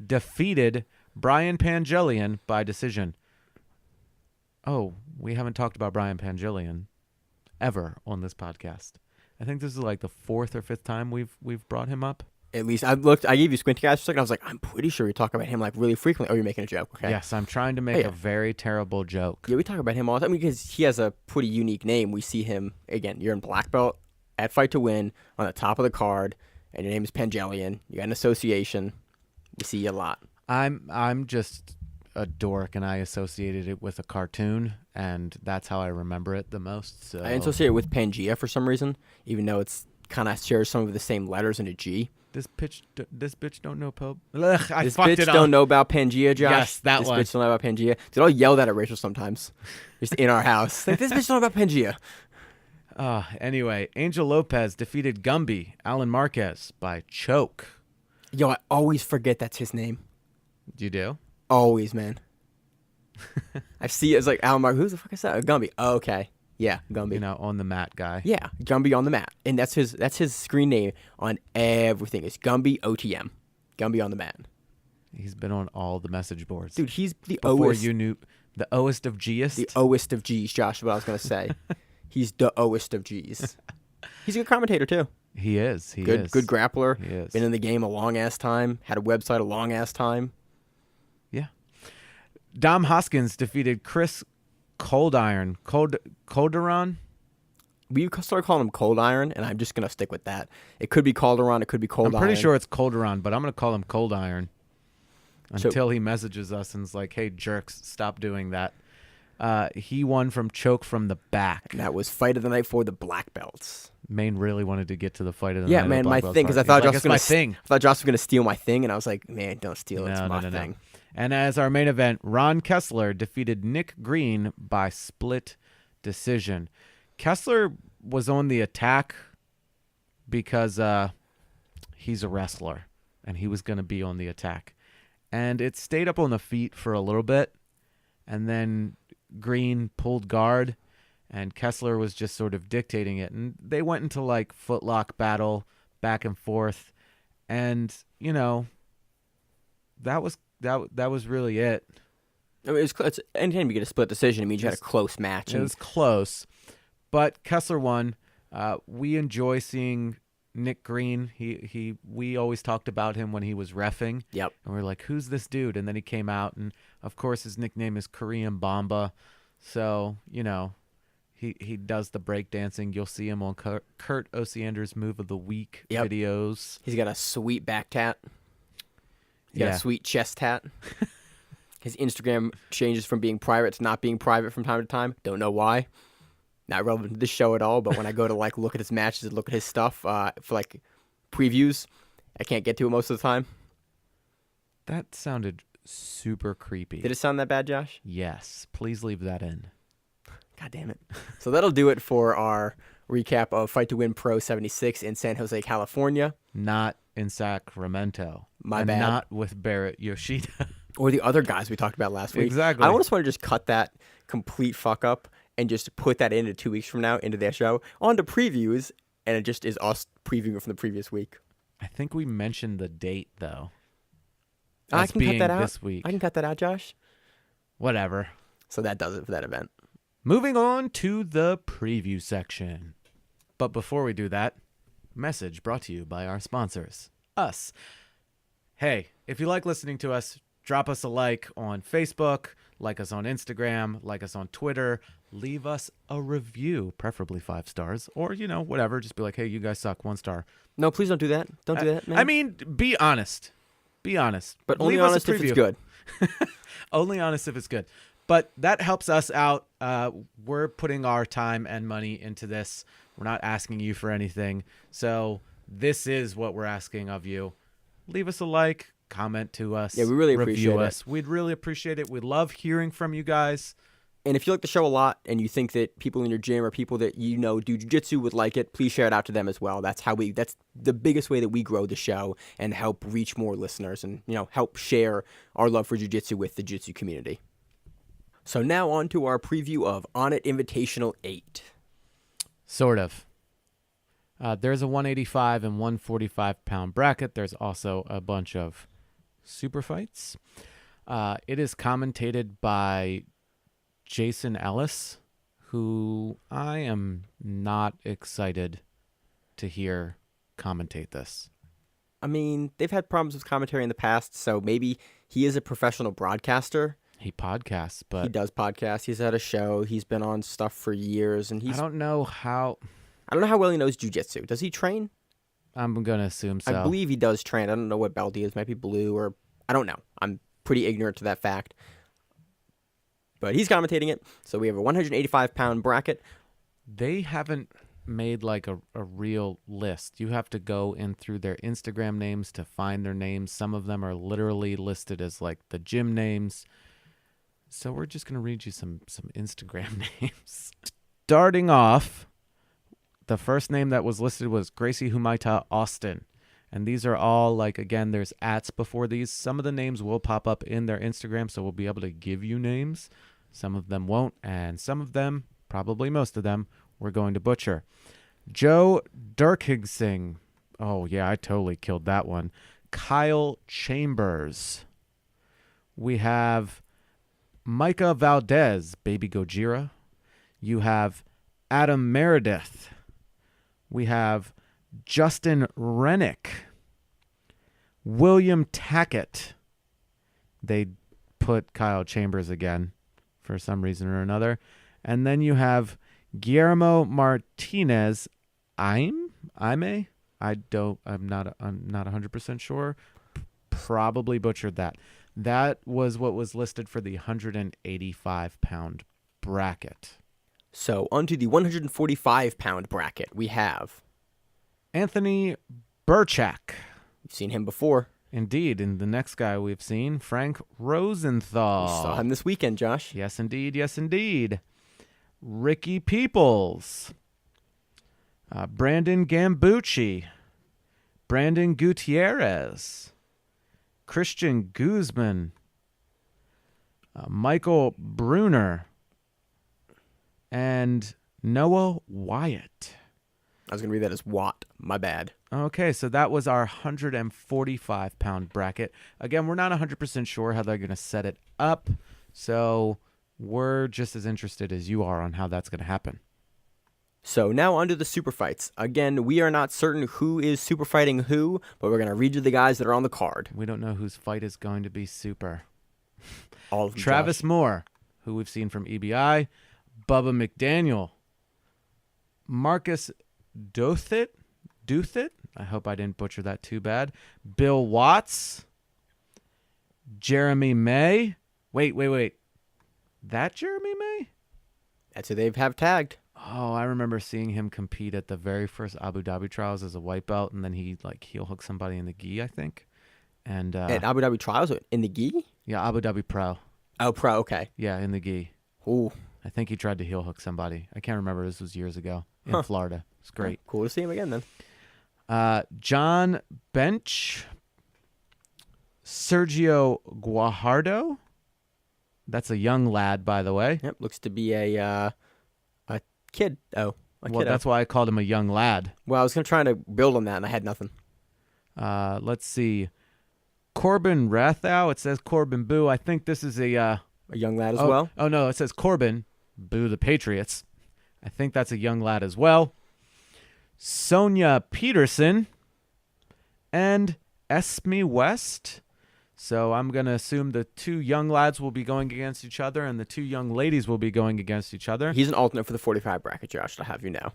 defeated Brian Pangelian by decision. Oh, we haven't talked about Brian Pangelian ever on this podcast. I think this is like the 4th or 5th time we've brought him up. At least I gave you squinty guys for a second. I was like, I'm pretty sure we talk about him like really frequently. Oh, you're making a joke. Okay. Yes, I'm trying to make a very terrible joke. Yeah, we talk about him all the time because he has a pretty unique name. We see him, again, you're in black belt at Fight to Win on the top of the card, and your name is Pangelian. You got an association. We see you a lot. I'm just a dork, and I associated it with a cartoon, and that's how I remember it the most. So. I associate it with Pangea for some reason, even though it's kind of shares some of the same letters in a G. This bitch don't know Pope. This bitch don't know about Pangea, Josh. Yes, that one. This bitch don't know about Pangea. Dude, I'll yell that at Rachel sometimes, just in our house. Like, this bitch don't know about Pangea. Anyway, Angel Lopez defeated Gumby Alan Marquez by choke. Yo, I always forget that's his name. You do? Always, man. I see it as like Alan Marquez. Who the fuck is that? Gumby. Oh, okay. Yeah, Gumby. You know, on the mat guy. Yeah, Gumby on the mat. And that's his screen name on everything. It's Gumby OTM. Gumby on the mat. He's been on all the message boards. Dude, he's the Before Oest. you knew the Oest of G'est? The Oest of G's, Josh, is what I was going to say. He's the Oest of G's. He's a good commentator, too. He is. He good, is. Good grappler. He is. Been in the game a long-ass time. Had a website a long-ass time. Yeah. Dom Hoskins defeated Chris Calderon. We start calling him Cold Iron, and I'm just going to stick with that. It could be Calderon. It could be Cold Iron. I'm pretty sure it's Calderon, but I'm going to call him Cold Iron until he messages us and is like, hey, jerks, stop doing that. He won from choke from the back. And that was fight of the night for the black belts. Maine really wanted to get to the fight of the night. Yeah, man, my thing, because I thought Josh was going to steal my thing, and I was like, man, don't steal it. It's my thing. And as our main event, Ron Kessler defeated Nick Green by split decision. Kessler was on the attack because he's a wrestler, and he was going to be on the attack. And it stayed up on the feet for a little bit, and then Green pulled guard, and Kessler was just sort of dictating it. And they went into like footlock battle, back and forth, and you know, that was really it. I mean, it's anytime you get a split decision, it means you had a close match. It was close, but Kessler won. We enjoy seeing Nick Green. We always talked about him when he was reffing. Yep. And we were like, who's this dude? And then he came out, and of course his nickname is Korean Bomba. So, you know, he does the breakdancing. You'll see him on Kurt Osiander's Move of the Week videos. He's got a sweet back tat. He's got a sweet chest tat. His Instagram changes from being private to not being private from time to time. Don't know why. Not relevant to this show at all, but when I go to like look at his matches and look at his stuff for like previews, I can't get to it most of the time. That sounded super creepy. Did it sound that bad, Josh? Yes. Please leave that in. God damn it. So that'll do it for our recap of Fight to Win Pro 76 in San Jose, California. Not in Sacramento. My bad. Not with Barrett Yoshida. Or the other guys we talked about last week. Exactly. I almost want to just cut that complete fuck up and just put that into 2 weeks from now into their show onto previews, and it just is us previewing from the previous week. I think we mentioned the date though. I can cut that out this week. I can cut that out, Josh. Whatever. So that does it for that event. Moving on to the preview section. But before we do that, message brought to you by our sponsors, us. Hey, if you like listening to us, drop us a like on Facebook, like us on Instagram, like us on Twitter, leave us a review, preferably 5 stars, or, you know, whatever. Just be like, hey, you guys suck, 1 star. No, please don't do that. Don't do that, man. I mean, be honest. Be honest. But only honest if it's good. Only honest if it's good. But that helps us out. We're putting our time and money into this. We're not asking you for anything. So this is what we're asking of you. Leave us a like, comment to us. Yeah, we really appreciate review us. We'd really appreciate it. We love hearing from you guys. And if you like the show a lot and you think that people in your gym or people that you know do jiu-jitsu would like it, please share it out to them as well. That's the biggest way that we grow the show and help reach more listeners and, help share our love for jiu-jitsu with the jiu-jitsu community. So now on to our preview of Onnit Invitational 8. Sort of. There's a 185 and 145 pound bracket. There's also a bunch of super fights. It is commentated by Jason Ellis, who I am not excited to hear commentate this. I mean, they've had problems with commentary in the past, so maybe he is a professional broadcaster. He podcasts, but... He does podcasts. He's had a show. He's been on stuff for years, and I don't know how well he knows jiu-jitsu. Does he train? I'm going to assume so. I believe he does train. I don't know what belt he is. Might be blue or... I don't know. I'm pretty ignorant to that fact. But he's commentating it. So we have a 185-pound bracket. They haven't made like a real list. You have to go in through their Instagram names to find their names. Some of them are literally listed as like the gym names. So we're just going to read you some Instagram names. Starting off, the first name that was listed was Gracie Humaita Austin. And these are all like, again, there's ats before these. Some of the names will pop up in their Instagram, so we'll be able to give you names. Some of them won't, and some of them, probably most of them, we're going to butcher. Joe Durkigsing. Oh, yeah, I totally killed that one. Kyle Chambers. We have Micah Valdez, Baby Gojira. You have Adam Meredith. We have Justin Rennick. William Tackett. They put Kyle Chambers again for some reason or another. And then you have Guillermo Martinez. I'm not 100% sure. Probably butchered that. That was what was listed for the 185-pound bracket. So onto the 145-pound bracket, we have Anthony Burchak. We've seen him before. Indeed. And the next guy we've seen, Frank Rosenthal. We saw him this weekend, Josh. Yes, indeed. Yes, indeed. Ricky Peoples. Brandon Gambucci. Brandon Gutierrez. Christian Guzman. Michael Bruner. And Noah Wyatt. I was going to read that as Watt. My bad. Okay, so that was our 145-pound bracket. Again, we're not 100% sure how they're going to set it up, so we're just as interested as you are on how that's going to happen. So now onto the super fights. Again, we are not certain who is super fighting who, but we're going to read you the guys that are on the card. We don't know whose fight is going to be super. All of them, Travis Josh. Moore, who we've seen from EBI. Bubba McDaniel. Marcus Dothit. I hope I didn't butcher that too bad. Bill Watts. Jeremy May. Wait. That Jeremy May? That's who they have tagged. Oh, I remember seeing him compete at the very first Abu Dhabi trials as a white belt, and then he like heel hooked somebody in the gi, I think. And At Abu Dhabi trials in the gi? yeah, Abu Dhabi Pro. Oh, pro, okay. Yeah, in the gi. Ooh. I think he tried to heel hook somebody. I can't remember. This was years ago in Florida. It's great. Cool to see him again then. John Bench. Sergio Guajardo. That's a young lad, by the way. Yep, looks to be a kid. Oh, Well, that's why I called him a young lad. Well, I was trying to build on that, and I had nothing. Let's see. Corbin Rathow. It says Corbin Boo. I think this is A young lad as well. Oh, no, it says Corbin Boo the Patriots. I think that's a young lad as well. Sonia Peterson and Esme West. So I'm going to assume the two young lads will be going against each other and the two young ladies will be going against each other. He's an alternate for the 45 bracket, Josh, to have you know.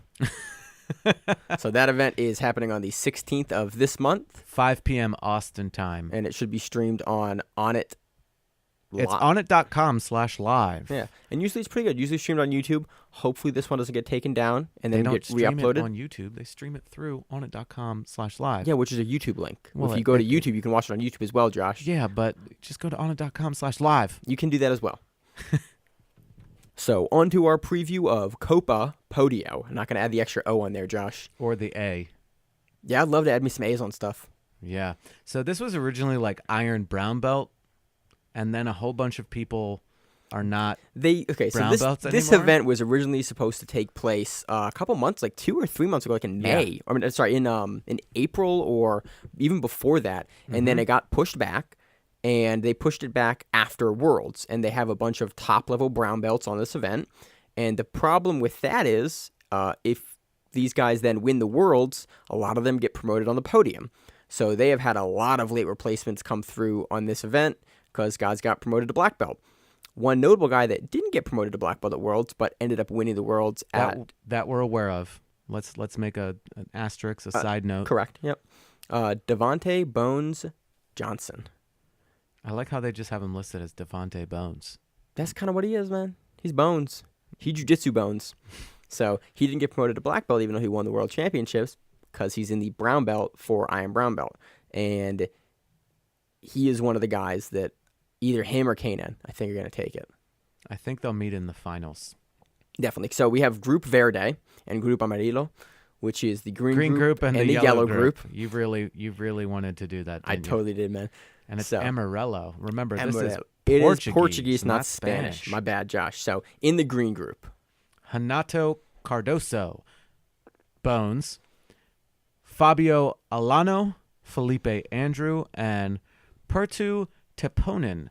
So that event is happening on the 16th of this month. 5 p.m. Austin time. And it should be streamed on Onnit. It's onnit.com/live. Yeah, and usually it's pretty good. Usually streamed on YouTube. Hopefully this one doesn't get taken down and then get stream re-uploaded. it on YouTube. They stream it through onnit.com/live. Yeah, which is a YouTube link. Well, if you go to YouTube, you can watch it on YouTube as well, Josh. Yeah, but just go to onnit.com/live. You can do that as well. So on to our preview of Copa Podio. I'm not going to add the extra O on there, Josh. Or the A. Yeah, I'd love to add me some A's on stuff. Yeah. So this was originally like Iron Brown Belt, and then a whole bunch of people are not brown belts this anymore. event was originally supposed to take place a couple months, like 2 or 3 months ago, like in May. I mean, sorry, in April or even before that. And then it got pushed back, and they pushed it back after Worlds. And they have a bunch of top-level brown belts on this event. And the problem with that is if these guys then win the Worlds, a lot of them get promoted on the podium. So they have had a lot of late replacements come through on this event because guys got promoted to black belt. One notable guy that didn't get promoted to black belt at Worlds, but ended up winning the Worlds that we're aware of. Let's make an asterisk, a side note. Correct. Yep. Devontae Bones Johnson. I like how they just have him listed as Devontae Bones. That's kind of what he is, man. He's Bones. He jiu-jitsu Bones. So he didn't get promoted to black belt, even though he won the world championships, because he's in the brown belt for Iron Brown Belt, and he is one of the guys that either him or Kanan, I think, are going to take it. I think they'll meet in the finals. Definitely. So we have Group Verde and Group Amarillo, which is the green group and the yellow group. You've really wanted to do that, didn't I you? totally did, man. And it's Amarillo. Remember, this is it Portuguese, is Portuguese, not Spanish. My bad, Josh. So in the green group, Renato Cardoso, Bones, Fabio Alano, Felipe Andrew, and Pertu Teponen.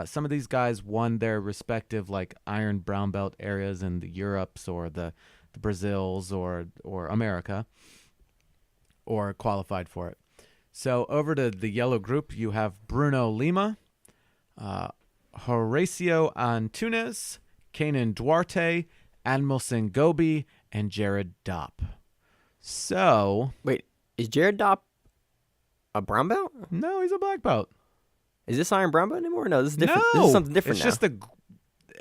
Some of these guys won their respective like Iron Brown Belt areas in the Europes or the Brazils or America, or qualified for it. So over to the yellow group, you have Bruno Lima, Horacio Antunes, Kanan Duarte, Admilson Gobi, and Jared Dopp. So wait, is Jared Dopp a brown belt? No, he's a black belt. Is this Iron Brown Belt anymore? No, this is different. No, this is something different it's now. just the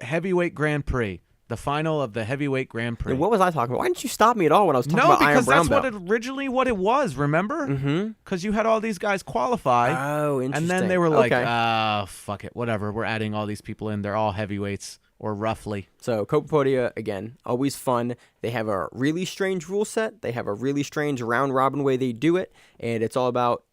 heavyweight Grand Prix, the final of the heavyweight Grand Prix. And what was I talking about? Why didn't you stop me at all when I was talking about Iron Brown Belt? No, because that's originally what it was, remember? Mm-hmm. Because you had all these guys qualify. Oh, interesting. And then they were like, fuck it, whatever. We're adding all these people in. They're all heavyweights, or roughly. So Copa Podio, again, always fun. They have a really strange rule set. They have a really strange round-robin way they do it. And it's all about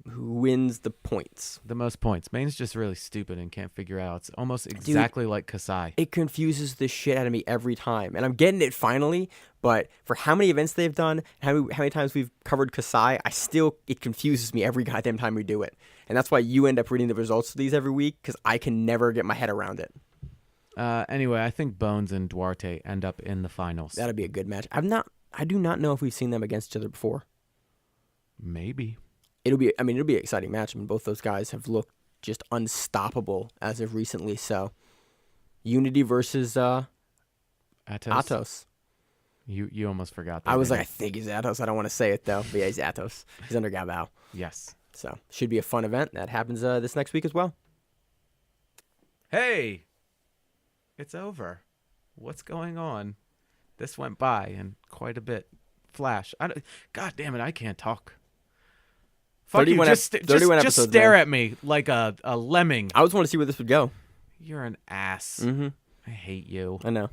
who wins the points. The most points. Maine's just really stupid and can't figure out. It's almost exactly like Kasai. It confuses the shit out of me every time. And I'm getting it finally, but for how many events they've done, how many times we've covered Kasai, it confuses me every goddamn time we do it. And that's why you end up reading the results of these every week, because I can never get my head around it. Anyway, I think Bones and Duarte end up in the finals. That'll be a good match. I do not know if we've seen them against each other before. Maybe. It'll be an exciting match. I mean, both those guys have looked just unstoppable as of recently. So, Unity versus Atos. You almost forgot that. I was like, I think he's Atos. I don't want to say it though, but yeah, he's Atos. He's under Gabao. Yes. So, should be a fun event. That happens this next week as well. Hey, it's over. What's going on? This went by in quite a bit. Flash. God damn it, I can't talk. Fuck you, just stare at me like a lemming. I just want to see where this would go. You're an ass. Mm-hmm. I hate you. I know.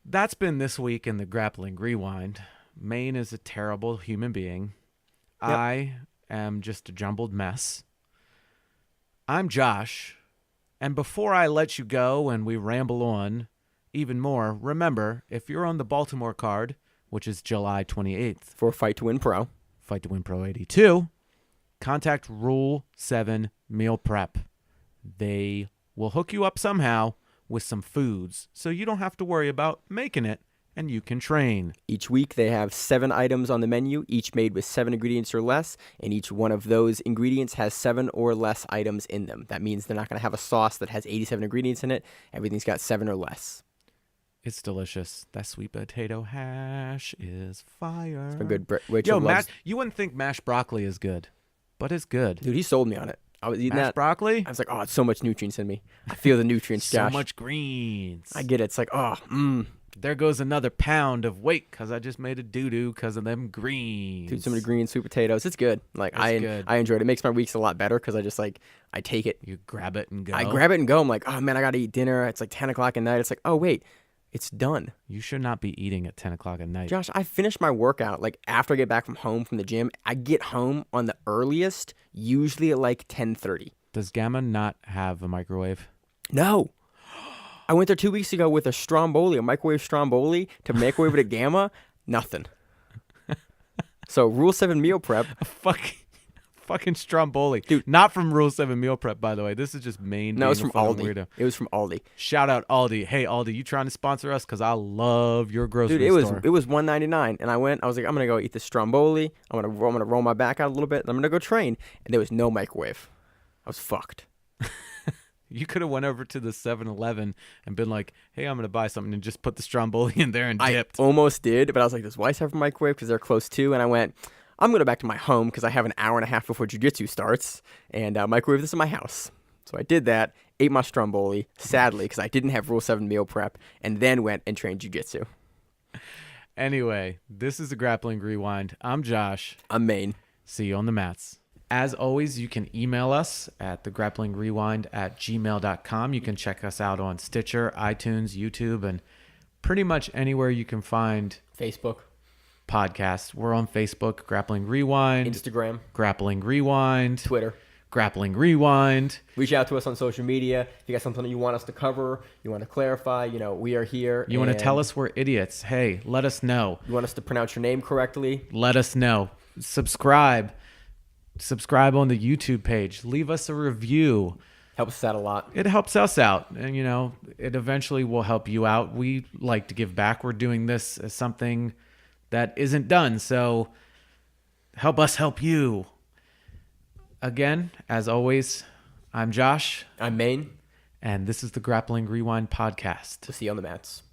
That's been this week in the Grappling Rewind. Maine is a terrible human being. Yep. I am just a jumbled mess. I'm Josh. And before I let you go and we ramble on even more, remember, if you're on the Baltimore card, which is July 28th. For Fight to Win Pro. Fight to Win Pro 82, contact Rule 7 Meal Prep. They will hook you up somehow with some foods so you don't have to worry about making it and you can train. Each week they have 7 items on the menu, each made with 7 ingredients or less, and each one of those ingredients has 7 or less items in them. That means they're not going to have a sauce that has 87 ingredients in it. Everything's got 7 or less. It's delicious. That sweet potato hash is fire. It's been good. You wouldn't think mashed broccoli is good, but it's good. Dude, he sold me on it. I was eating mashed broccoli? I was like, oh, it's so much nutrients in me. I feel the nutrients, Josh. So much greens. I get it. It's like, There goes another pound of weight because I just made a doo-doo because of them greens. Dude, so many green sweet potatoes. It's good. Like It's good. I enjoyed it. It makes my weeks a lot better because I just like I take it. You grab it and go. I grab it and go. I'm like, oh man, I gotta eat dinner. It's like 10 o'clock at night. It's like, oh wait, it's done. You should not be eating at 10 o'clock at night. Josh, I finished my workout like after I get back from home from the gym. I get home on the earliest, usually at like 10:30. Does Gamma not have a microwave? No. I went there 2 weeks ago with a Stromboli, a microwave Stromboli, to microwave it at Gamma. Nothing. So Rule 7 meal prep. A fucking Stromboli. Dude, not from Rule 7 meal prep, by the way. This is just Maine. No, it's from Aldi. Weirdo. It was from Aldi. Shout out Aldi. Hey, Aldi, you trying to sponsor us? Because I love your grocery store. It was $1.99, and I was like, I'm gonna go eat the Stromboli. I'm gonna roll my back out a little bit, and I'm gonna go train. And there was no microwave. I was fucked. You could have went over to the 7-Eleven and been like, hey, I'm going to buy something, and just put the Stromboli in there and dipped. I almost did, but I was like, does Weiss have a microwave? Because they're close too. And I went, I'm going to go back to my home because I have an hour and a half before jiu-jitsu starts, and microwave this in my house. So I did that, ate my Stromboli, sadly, because I didn't have Rule 7 meal prep, and then went and trained jiu-jitsu. Anyway, this is the Grappling Rewind. I'm Josh. I'm Maine. See you on the mats. As always, you can email us at thegrapplingrewind@gmail.com. You can check us out on Stitcher, iTunes, YouTube, and pretty much anywhere you can find Facebook. podcasts. We're on Facebook, Grappling Rewind. Instagram. Grappling Rewind. Twitter. Grappling Rewind. Reach out to us on social media. If you got something you want us to cover, you want to clarify, we are here. You want to tell us we're idiots. Hey, let us know. You want us to pronounce your name correctly? Let us know. Subscribe on the YouTube page. Leave us a review. Helps us out a lot. It helps us out, and it eventually will help you out. We like to give back. We're doing this as something that isn't done, so help us help you. Again, as always, I'm Josh. I'm Maine. And this is the Grappling Rewind podcast. We'll see you on the mats.